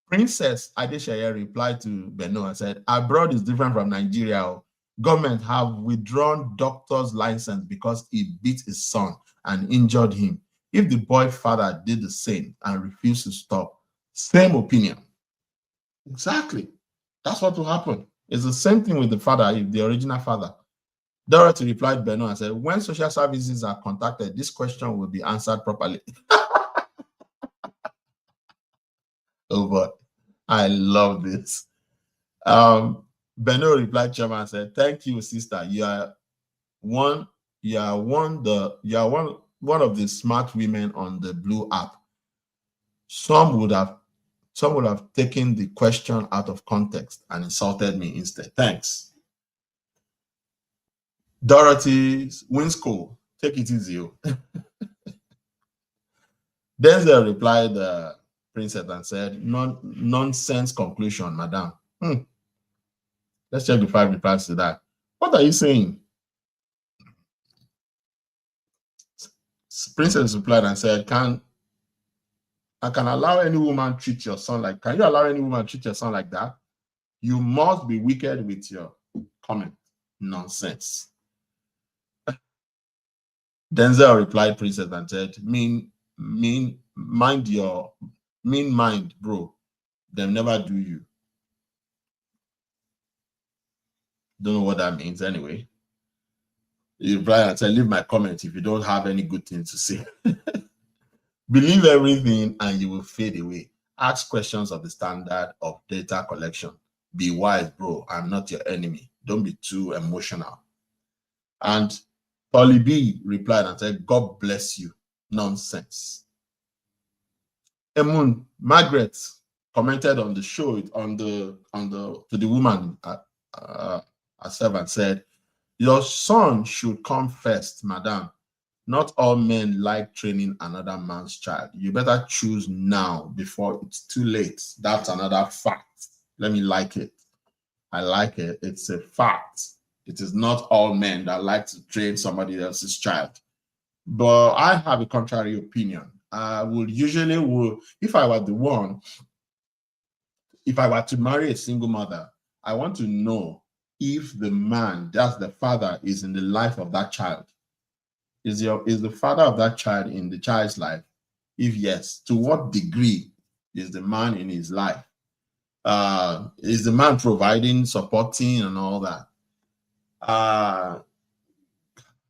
Princess Adeshaya replied to Beno and said, abroad is different from Nigeria. Government have withdrawn doctor's license because he beat his son and injured him. If the boy father did the same and refused to stop, same opinion. Exactly. That's what will happen. It's the same thing with the father, the original father. Dorothy replied Beno and said, when social services are contacted, this question will be answered properly. Oh boy, I love this. Beno replied Chema and said, thank you, sister. You are one of the smart women on the Blue app. Some would have taken the question out of context and insulted me instead. Thanks. Dorothy Winsco, take it easy. Denzel replied the princess and said, nonsense conclusion, madam. Let's check the 5 replies to that. What are you saying? Princess replied and said, can allow any woman treat your son like, can you allow any woman treat your son like that? You must be wicked with your comment. Nonsense. Denzel replied, princess, and said, mean mind, bro. Them never do you. Don't know what that means anyway. He replied and said, leave my comment if you don't have any good things to say. Believe everything and you will fade away. Ask questions of the standard of data collection. Be wise, bro. I'm not your enemy. Don't be too emotional. And Polly B replied and said, God bless you. Nonsense. Emun Margaret commented on the show to the woman herself and said, your son should come first, madam. Not all men like training another man's child. You better choose now before it's too late. That's another fact. Let me like it. I like it. It's a fact. It is not all men that like to train somebody else's child. But I have a contrary opinion. I would usually, if I were to marry a single mother, I want to know if the man, that's the father, is in the life of that child. Is the father of that child in the child's life? If yes, to what degree is the man in his life? Is the man providing, supporting, and all that?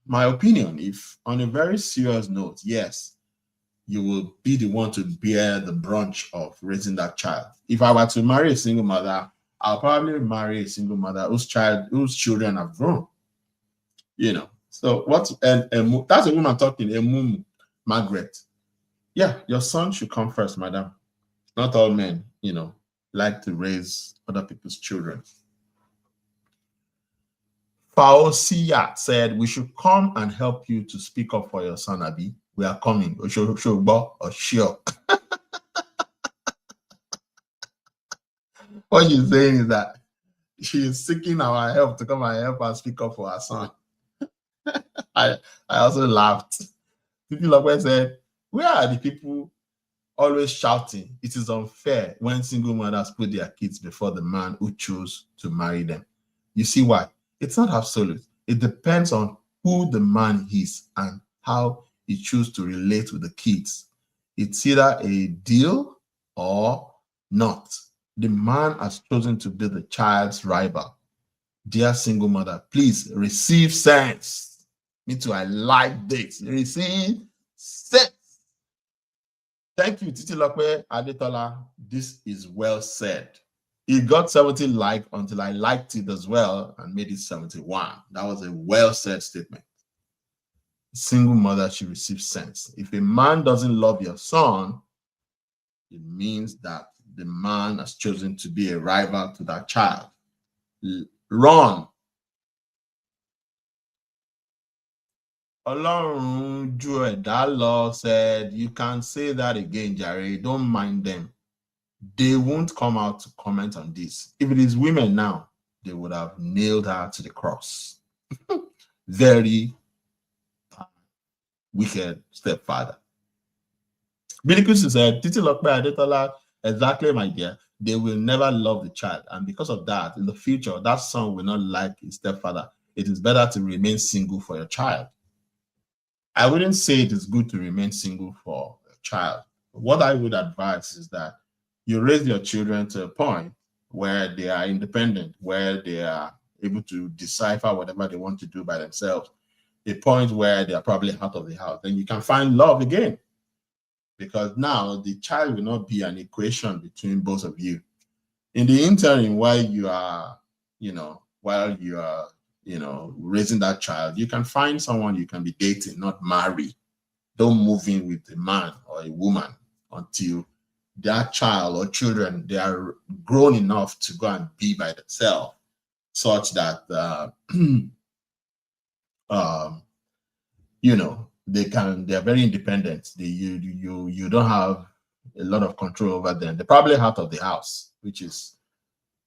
My opinion, if on a very serious note, yes, you will be the one to bear the brunt of raising that child. If I were to marry a single mother, I'll probably marry a single mother whose children have grown. You know. So that's a woman talking, Margaret. Yeah, your son should come first, madam. Not all men, like to raise other people's children. Faosia said, we should come and help you to speak up for your son, Abi. We are coming. Or sure. What she's saying is that she is seeking our help to come and help us speak up for her son. I also laughed. People said, where are the people always shouting? It is unfair when single mothers put their kids before the man who chose to marry them. You see why? It's not absolute. It depends on who the man is and how he chooses to relate with the kids. It's either a deal or not. The man has chosen to be the child's rival. Dear single mother, please receive sense. Me too, I like this. Receive sense. Thank you, Titi Lokwe Adetola. This is well said. It got 70 likes until I liked it as well and made it 71. That was a well said statement. Single mother should receive sense. If a man doesn't love your son, it means that the man has chosen to be a rival to that child. Run. Olorun Juedalo said, you can say that again, Jerry. Don't mind them. They won't come out to comment on this. If it is women now, they would have nailed her to the cross. Very wicked stepfather. Billy Kusu said, Titi Lokpe Adetola, exactly, my dear. They will never love the child. And because of that, in the future, that son will not like his stepfather. It is better to remain single for your child. I wouldn't say it is good to remain single for a child. What I would advise is that you raise your children to a point where they are independent, where they are able to decipher whatever they want to do by themselves, a point where they are probably out of the house, then you can find love again. Because now the child will not be an equation between both of you. In the interim, while you are, raising that child, you can find someone you can be dating, not marry. Don't move in with a man or a woman until that child or children, they are grown enough to go and be by themselves, such that they're very independent. You don't have a lot of control over them. They're probably out of the house, which is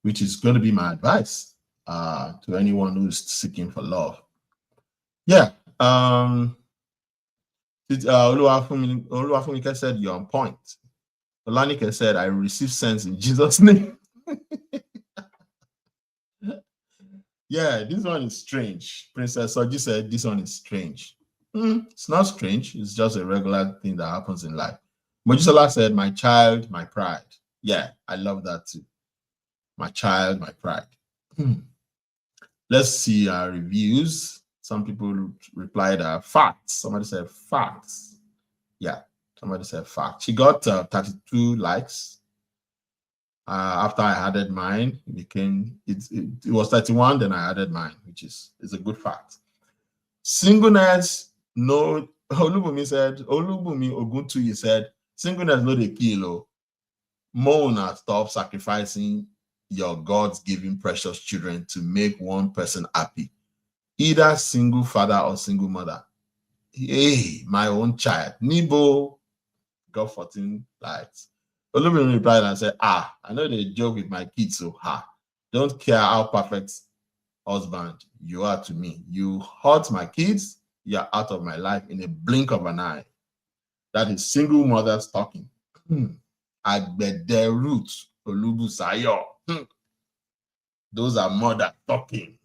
going to be my advice to anyone who's seeking for love. Yeah. Oluwafunike said you're on point. Olanike said I receive sense in Jesus' name. Yeah, this one is strange. Princess Soji said this one is strange. It's not strange. It's just a regular thing that happens in life. Mojisola said, my child, my pride. Yeah, I love that too. My child, my pride. Let's see our reviews. Some people replied facts. Somebody said facts. Yeah, somebody said facts. She got 32 likes. After I added mine, it was 31, then I added mine, which is a good fact. Singleness, no. Olubumi Oguntuyi said, singleness no dey kill. Mona, stop sacrificing your God's given precious children to make one person happy, either single father or single mother. Hey, my own child, Nibo got 14 likes. Olubimi replied and said, I know they joke with my kids, so don't care how perfect husband you are to me. You hurt my kids, you're out of my life in a blink of an eye. That is single mothers talking. Agbede Ruth Olubusayo. Those are mothers talking.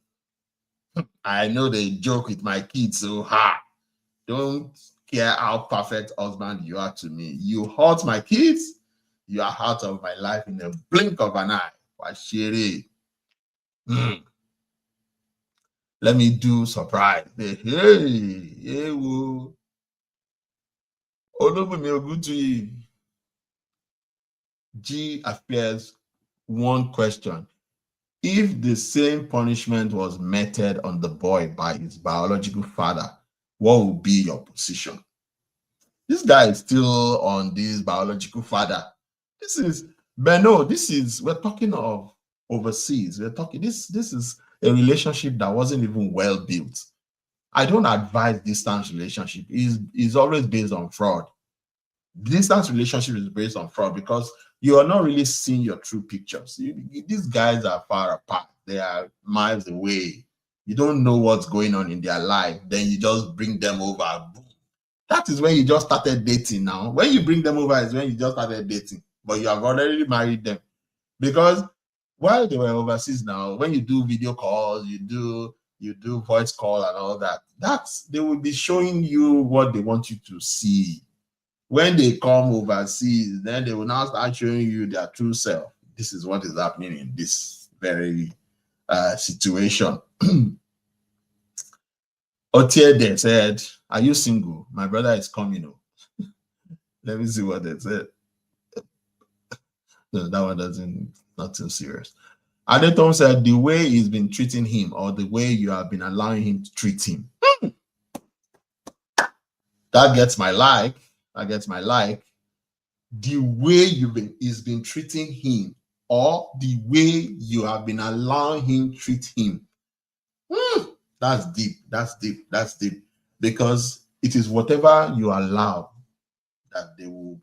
I know they joke with my kids, so don't care how perfect husband you are to me. You hurt my kids, you are out of my life in a blink of an eye. Washiri. Let me do surprise. Hey, woo. Olubumi Oguntuyi. G appears one question. If the same punishment was meted on the boy by his biological father, what would be your position? This guy is still on this biological father. We're talking of overseas. We're talking, this is a relationship that wasn't even well built. I don't advise distance relationship. It's always based on fraud. Distance relationship is based on fraud because you are not really seeing your true pictures. These guys are far apart. They are miles away. You don't know what's going on in their life. Then you just bring them over. That is when you just started dating now. When you bring them over is when you just started dating. But you have already married them. Because while they were overseas now, when you do video calls, you do voice call and all that, they will be showing you what they want you to see. When they come overseas, then they will now start showing you their true self. This is what is happening in this very situation. Otiede said, are you single? My brother is coming. Let me see what they said. No, that one not too serious. Adeton said, the way he's been treating him or the way you have been allowing him to treat him. That gets my like. The way he's been treating him or the way you have been allowing him to treat him. That's deep. Because it is whatever you allow that they will,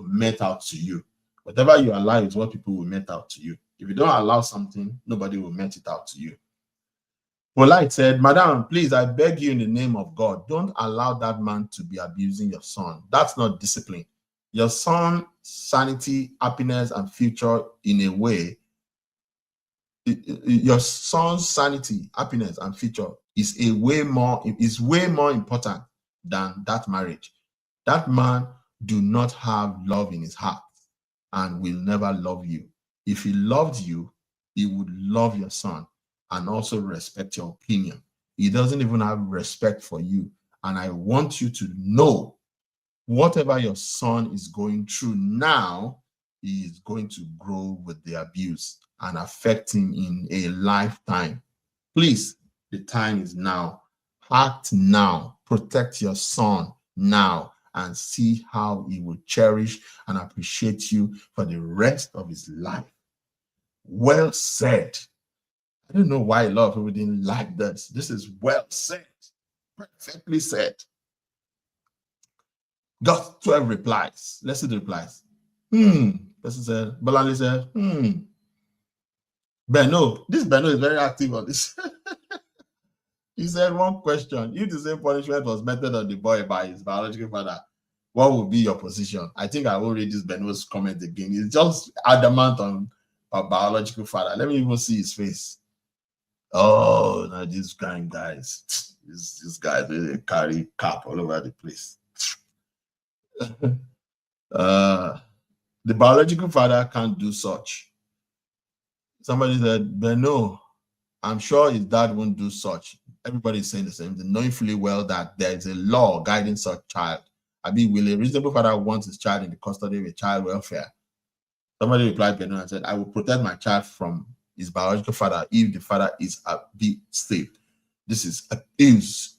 met out to you. Whatever you allow is what people will met out to you. If you don't allow something, nobody will met it out to you. Polite said, Madam, please, I beg you in the name of God, don't allow that man to be abusing your son. That's not discipline. Your son's sanity, happiness, and future in a way, your son's sanity, happiness, and future is way more important than that marriage. That man do not have love in his heart and will never love you. If he loved you, he would love your son and also respect your opinion. He doesn't even have respect for you. And I want you to know, whatever your son is going through now, he is going to grow with the abuse and affect him in a lifetime. Please, the time is now. Act now. Protect your son now, and see how he will cherish and appreciate you for the rest of his life. Well said. I don't know why a lot of people didn't like this. This is well said. Perfectly said. Got 12 replies. Let's see the replies. Person said, Bolani said, Beno. This Beno is very active on this. He said, one question. If the same punishment was meted on the boy by his biological father, what would be your position? I think I will read this Beno's comment again. He's just adamant on a biological father. Let me even see his face. Oh, now these kind guys. These guys, they carry cap all over the place. The biological father can't do such. Somebody said, Beno, I'm sure his dad won't do such. Everybody's saying the same thing, knowing fully well that there is a law guiding such child. I mean, will a reasonable father want his child in the custody of a child welfare? Somebody replied, Beno, and said, I will protect my child from his biological father if the father is safe. This is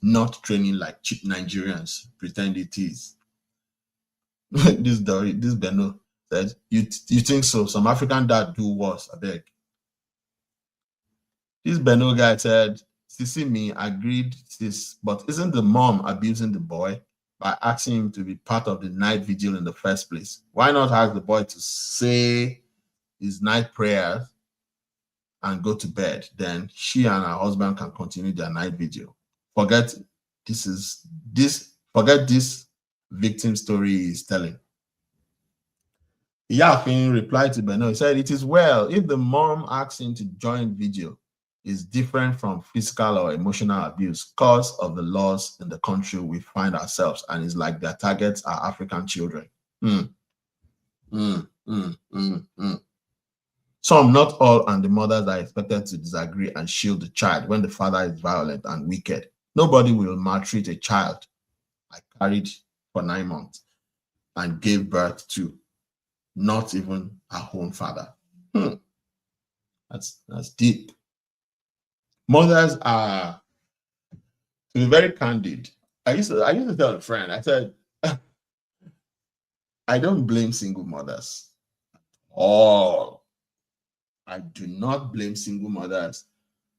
not training like cheap Nigerians pretend it is. This Beno said, you think so? Some African dad do worse, I beg. This Beno guy said, Sisi me agreed this, but isn't the mom abusing the boy by asking him to be part of the night vigil in the first place? Why not ask the boy to say his night prayers and go to bed? Then she and her husband can continue their night vigil. Forget this victim story he is telling. Yafin replied to Beno. He said, it is well if the mom asks him to join vigil is different from physical or emotional abuse because of the laws in the country we find ourselves, and it's like their targets are African children. Some, not all, and the mothers are expected to disagree and shield the child when the father is violent and wicked. Nobody will maltreat a child I carried for 9 months and gave birth to, not even her own father. That's deep. Mothers are, to be very candid, I used to tell a friend, I said, I don't blame single mothers at all. I do not blame single mothers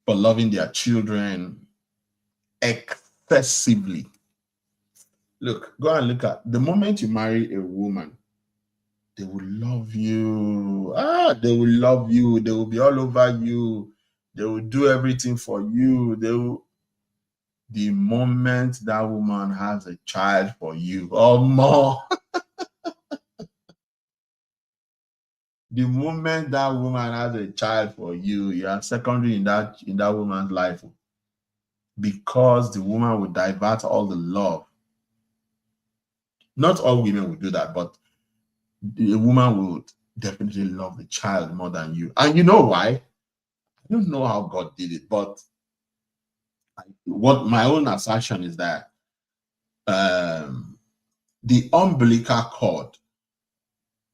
for loving their children excessively. Look, go and look at the moment you marry a woman, they will love you. They will love you. They will be all over you. They will do everything for you. The moment that woman has a child for you or more, the moment that woman has a child for you, you are secondary in that woman's life, because the woman will divert all the love. Not all women will do that, but the woman will definitely love the child more than you. And you know why? I don't know how God did it, but what my own assertion is that the umbilical cord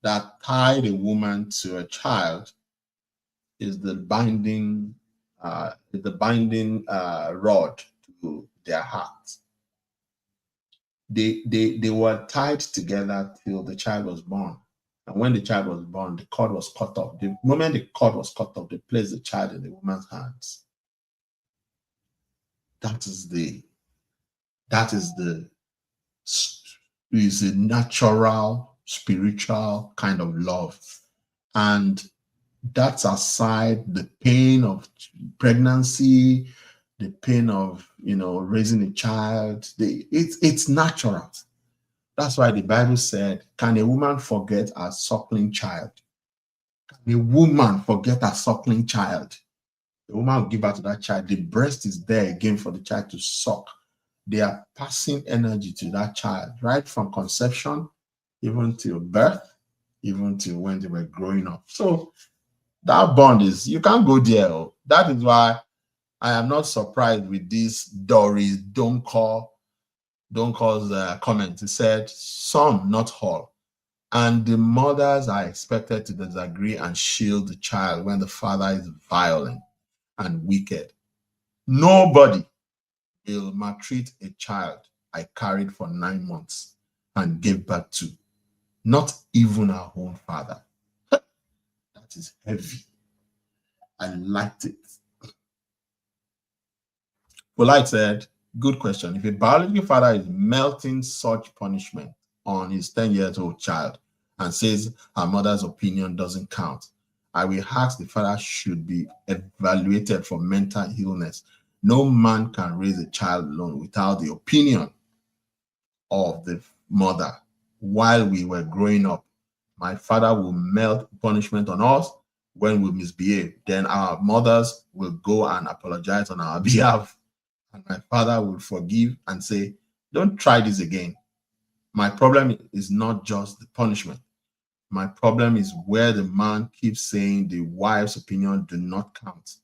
that tied a woman to a child is the binding rod to their heart. They were tied together till the child was born. And when the child was born, the cord was cut off. The moment the cord was cut off, they placed the child in the woman's hands. That is a natural, spiritual kind of love. And that's aside the pain of pregnancy, the pain of, raising a child. It's natural. That's why the Bible said, can a woman forget a suckling child? Can a woman forget a suckling child? The woman will give birth to that child. The breast is there again for the child to suck. They are passing energy to that child, right from conception, even till birth, even till when they were growing up. So that bond is, you can't go there. That is why I am not surprised with this Doris don't cause comment. He said, some, not all. And the mothers are expected to disagree and shield the child when the father is violent and wicked. Nobody will maltreat a child I carried for 9 months and gave birth to. Not even our own father. That is heavy. I liked it. Polite said, good question. If a biological father is melting such punishment on his 10-year-old child and says her mother's opinion doesn't count, I will ask the father should be evaluated for mental illness. No man can raise a child alone without the opinion of the mother. While we were growing up, my father will melt punishment on us when we misbehave. Then our mothers will go and apologize on our behalf. And my father will forgive and say, don't try this again. My problem is not just the punishment. My problem is where the man keeps saying the wife's opinion do not count.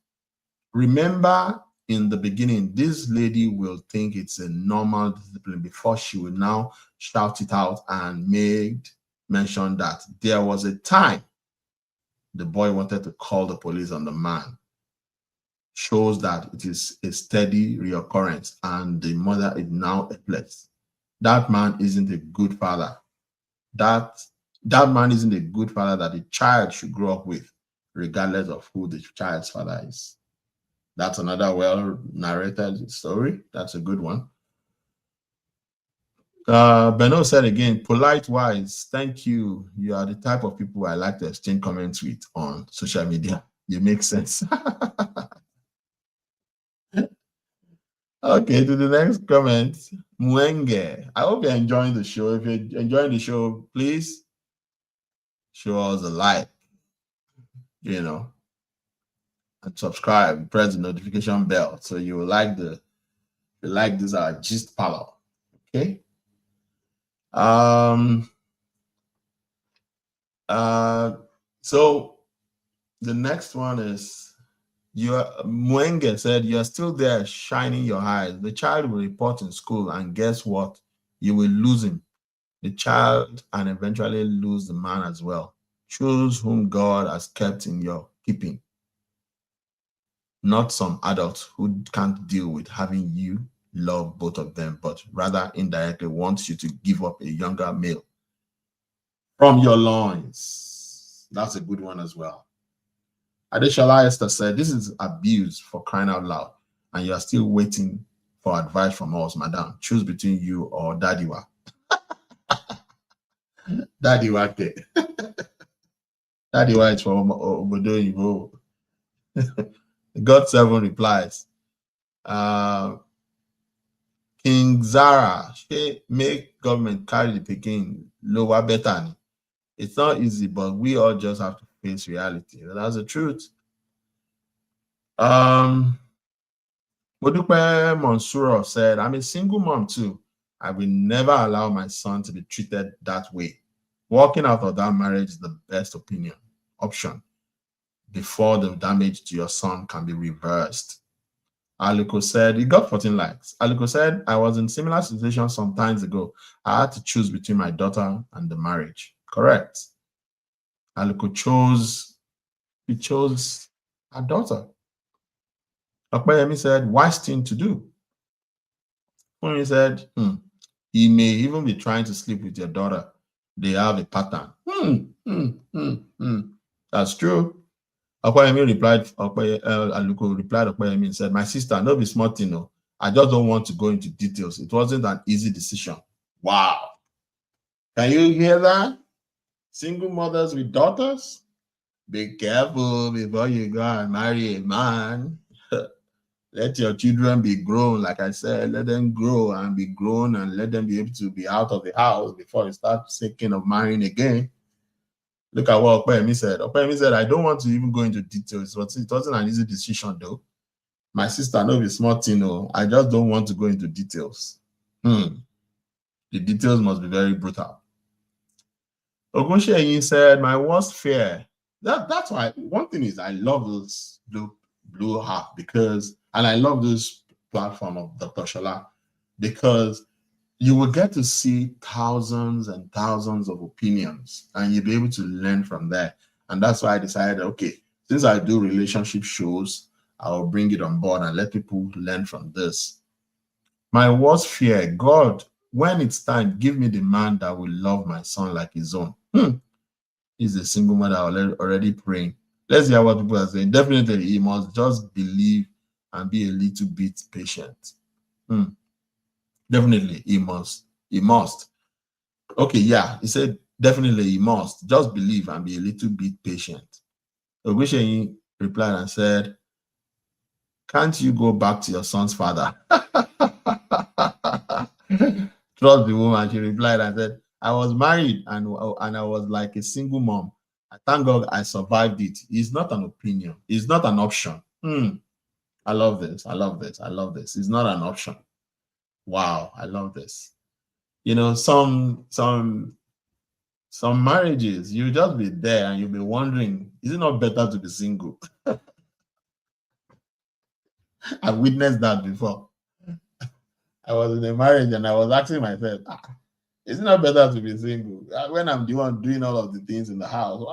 Remember, in the beginning, this lady will think it's a normal discipline before she will now shout it out and made mention that there was a time the boy wanted to call the police on the man. Shows that it is a steady reoccurrence and the mother is now helpless. That man isn't a good father. That man isn't a good father that the child should grow up with, regardless of who the child's father is. That's another well-narrated story. That's a good one. Beno said again, polite wise, thank you. You are the type of people I like to exchange comments with on social media. You make sense. Okay, to the next comment. Mwenge. I hope you're enjoying the show. If you're enjoying the show, please show us a like, and subscribe, press the notification bell so you will like this gist parlor. Okay. So the next one is Mwenge said, you're still there shining your eyes. The child will report in school, and guess what? You will lose him, the child, and eventually lose the man as well. Choose whom God has kept in your keeping, not some adult who can't deal with having you love both of them, but rather indirectly wants you to give up a younger male from your loins. That's a good one as well. Adeshala Esther said, this is abuse, for crying out loud, and you are still waiting for advice from us, madam. Choose between you or Dadiwa. Dadiwa. Dadiwa is from Obodo Igbo. God 7 replies. King Zara, she make government carry the Peking lower better. It's not easy, but we all just have to face reality. That's the truth. Modupe Monsuro said, I'm a single mom too. I will never allow my son to be treated that way. Walking out of that marriage is the best option before the damage to your son can be reversed. Aliko said, he got 14 likes. Aliko said, I was in similar situation some times ago. I had to choose between my daughter and the marriage. Correct. Aliko chose her daughter. Akbayemi said, wise thing to do. He said, he may even be trying to sleep with your daughter. They have a pattern. That's true. Akbayemi replied, Aluko replied Akbayemi and said, my sister, no be smart, I just don't want to go into details. It wasn't an easy decision. Wow. Can you hear that? Single mothers with daughters? Be careful before you go and marry a man. Let your children be grown. Like I said, let them grow and be grown and let them be able to be out of the house before you start thinking of marrying again. Look at what Okpeyemi said. Okpeyemi said, I don't want to even go into details, but it wasn't an easy decision though. My sister, no be smart, I just don't want to go into details. The details must be very brutal. Ogunsheyin said, my worst fear. That's why one thing is I love this blue heart because And I love this platform of Dr. Shola because you will get to see thousands and thousands of opinions and you'll be able to learn from there. And that's why I decided, okay, since I do relationship shows, I'll bring it on board and let people learn from this. My worst fear, God, when it's time, give me the man that will love my son like his own. He's a single mother already praying. Let's hear what people are saying. Definitely, he must just believe and be a little bit patient. Definitely, he must. He must. Okay, yeah, he said definitely he must. Just believe and be a little bit patient. Ogusheyin replied and said, can't you go back to your son's father? Trust the woman. She replied and said, I was married and I was like a single mom. I thank God I survived it. It's not an opinion. It's not an option. I love this. I love this. I love this. It's not an option. Wow, I love this. You know, some marriages, you just be there and you'll be wondering, is it not better to be single? I've witnessed that before. I was in a marriage and I was asking myself, is it not better to be single? When I'm the one doing all of the things in the house,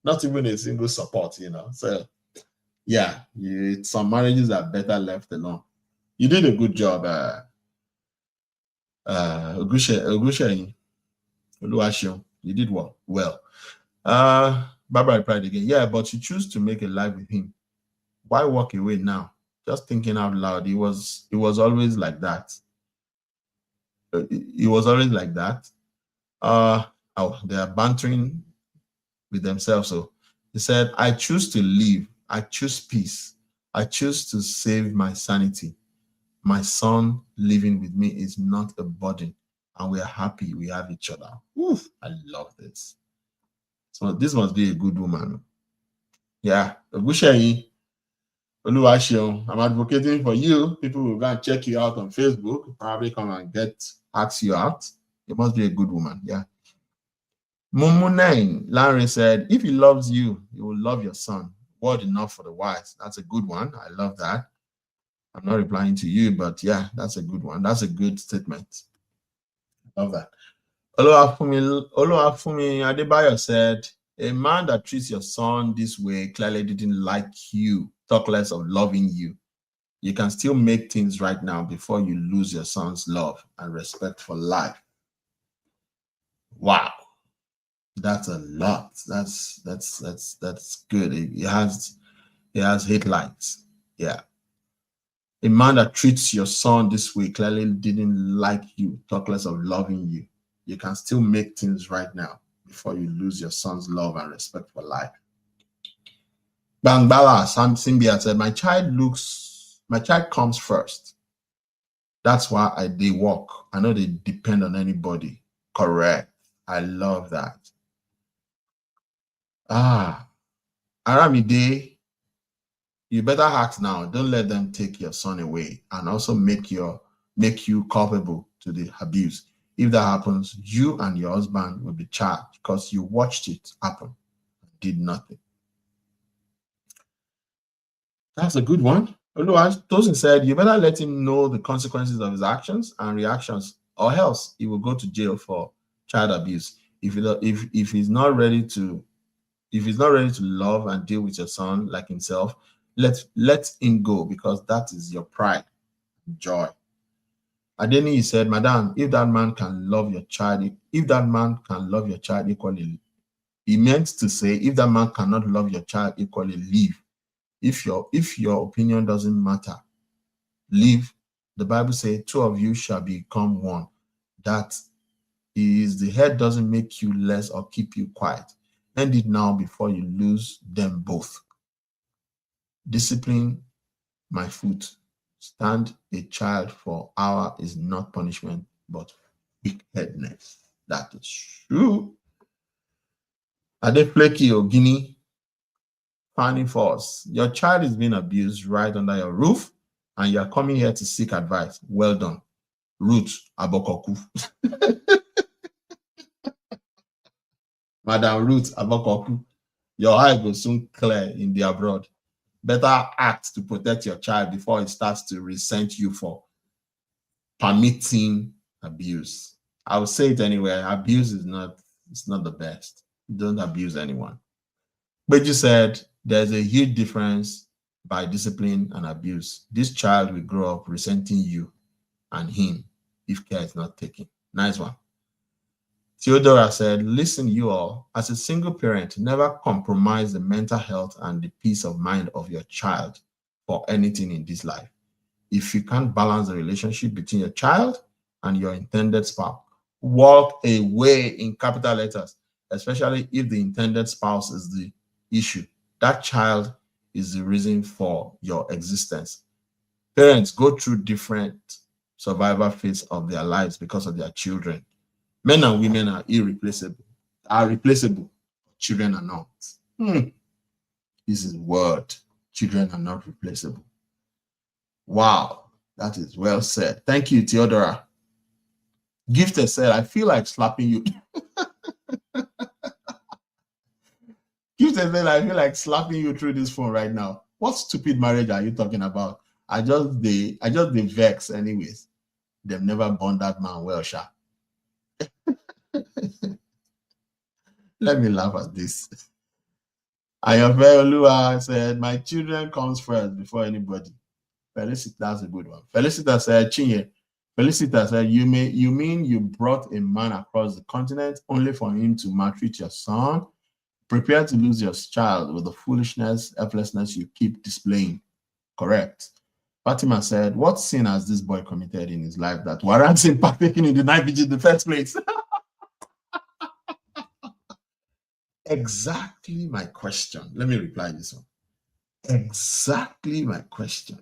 not even a single support, you know. So, yeah, some marriages are better left alone. You did a good job, Ogusheyin. You did well. Barbara replied again, yeah, but you choose to make a life with him. Why walk away now? Just thinking out loud. It was always like that. It was always like that. They are bantering with themselves. So he said, I choose to live. I choose peace. I choose to save my sanity. My son living with me is not a burden. And we are happy we have each other. Oof, I love this. So this must be a good woman. Yeah. Ogusheyin, Oluwaseun, I'm advocating for you. People will go and check you out on Facebook, probably come and ask you out. You must be a good woman. Yeah. Mumu9, Larry said, if he loves you, he will love your son. Word enough for the wise. That's a good one. I love that. I'm not replying to you, but yeah, that's a good one. That's a good statement. Love that. Oluwafumi Adebayo said, a man that treats your son this way clearly didn't like you, talk less of loving you. You can still make things right now before you lose your son's love and respect for life. Wow. That's a lot. That's good. It has headlights. Yeah. A man that treats your son this way clearly didn't like you, talk less of loving you. You can still make things right now before you lose your son's love and respect for life. Bangbala Simbia said, my child comes first. That's why they walk. I know they depend on anybody. Correct. I love that. Aramide, you better act now. Don't let them take your son away and also make you culpable to the abuse. If that happens, you and your husband will be charged because you watched it happen, did nothing. That's a good one. Tosin said, you better let him know the consequences of his actions and reactions, or else he will go to jail for child abuse. If he's not ready to love and deal with your son like himself, let him go, because that is your pride and joy. Adeni said, Madam, if that man can love your child equally, he meant to say, if that man cannot love your child equally, leave. If your opinion doesn't matter, leave. The Bible says, two of you shall become one. That is, the head doesn't make you less or keep you quiet. End it now before you lose them both. Discipline my foot. Stand a child for hour is not punishment, but wickedness. That is true. Adefleki Ogini, Fanny Force, your child is being abused right under your roof, and you are coming here to seek advice. Well done. Ruth Abokoku. Madam Ruth Abokoku, your eye will soon clear in the abroad. Better act to protect your child before it starts to resent you for permitting abuse. I will say it anyway. Abuse is not, it's not the best. Don't abuse anyone. But you said there's a huge difference by discipline and abuse. This child will grow up resenting you and him if care is not taken. Nice one. Theodora said, listen, you all, as a single parent, never compromise the mental health and the peace of mind of your child for anything in this life. If you can't balance the relationship between your child and your intended spouse, walk away in capital letters, especially if the intended spouse is the issue. That child is the reason for your existence. Parents go through different survival phase of their lives because of their children. Men and women are irreplaceable, are replaceable. Children are not. This is word. Children are not replaceable. Wow, that is well said. Thank you, Theodora. Gifted said, I feel like slapping you. Gifted said, I feel like slapping you through this phone right now. What stupid marriage are you talking about? I just the vex anyways. They've never born that man well, sha. Let me laugh at this. Ayofe Olua said, my children comes first before anybody. Felicity, that's a good one. Felicita said, Chinye. Felicita said, you mean you brought a man across the continent only for him to maltreat your son? Prepare to lose your child with the foolishness, helplessness you keep displaying. Correct. Fatima said, what sin has this boy committed in his life that warrants him partaking in the night vigil in the first place? Exactly my question. Let me reply this one. Exactly my question.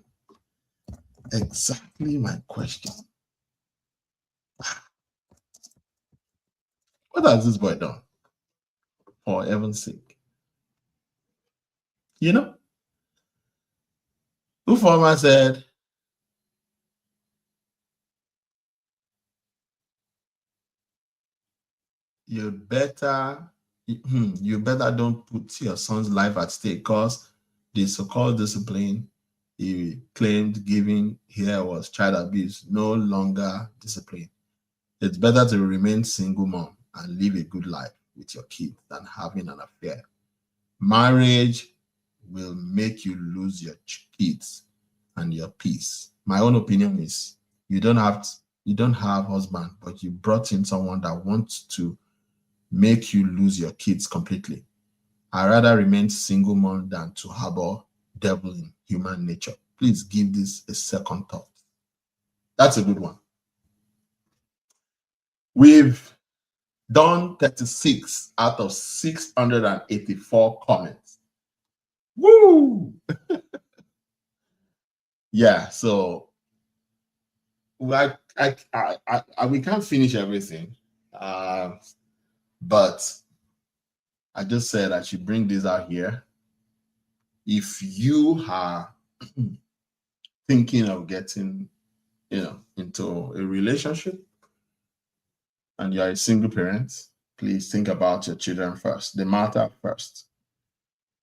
Exactly my question. What has this boy done? For heaven's sake. You know? Ufoma said, you better don't put your son's life at stake, because the so-called discipline he claimed giving here was child abuse, no longer discipline. It's better to remain single mom and live a good life with your kid than having an affair. Marriage will make you lose your kids and your peace. My own opinion is you don't have husband, but you brought in someone that wants to make you lose your kids completely. I'd rather remain single mom than to harbor devil in human nature. Please give this a second thought. That's a good one. We've done 36 out of 684 comments. Woo! Yeah, so we can't finish everything, but I just said I should bring this out here. If you are thinking of getting, into a relationship and you're a single parent, please think about your children first. They matter first.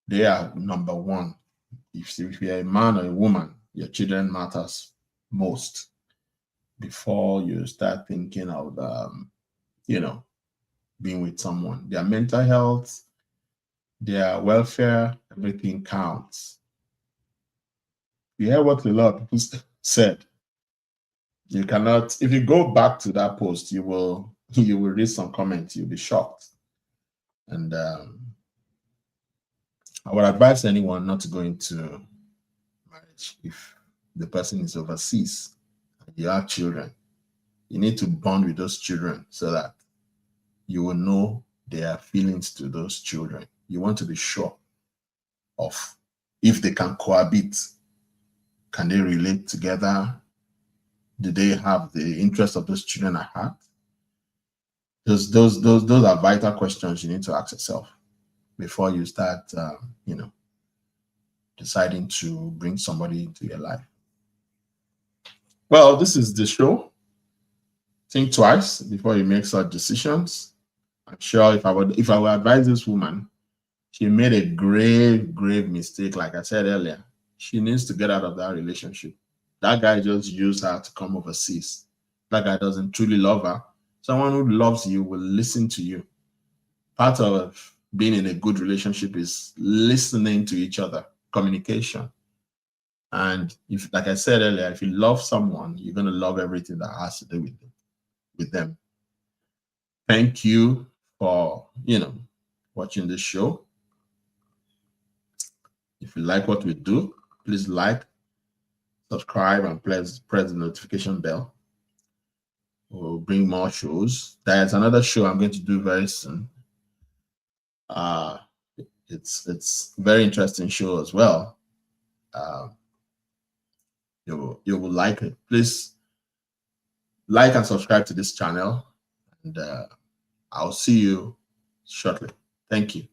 They are number one. If you're a man or a woman, your children matters most before you start thinking of, being with someone. Their mental health, their welfare, everything counts. You hear what a lot of people said. You cannot, if you go back to that post, you will read some comments, you'll be shocked. And I would advise anyone not to go into marriage if the person is overseas and you have children. You need to bond with those children so that you will know their feelings to those children. You want to be sure of if they can cohabit. Can they relate together? Do they have the interest of those children at heart? Those are vital questions you need to ask yourself before you start, deciding to bring somebody into your life. Well, this is the show. Think twice before you make such decisions. I'm sure if I would advise this woman, she made a grave mistake, like I said earlier. she needs to get out of that relationship. That guy just used her to come overseas. That guy doesn't truly love her. Someone who loves you will listen to you. Part of being in a good relationship is listening to each other, communication. And if, like I said earlier, if you love someone, you're going to love everything that has to do with them. Thank you for, watching this show. If you like what we do, please like, subscribe, and press the notification bell. We'll bring more shows. There's another show I'm going to do very soon. It's a very interesting show as well. You will like it. Please like and subscribe to this channel, and I'll see you shortly. Thank you.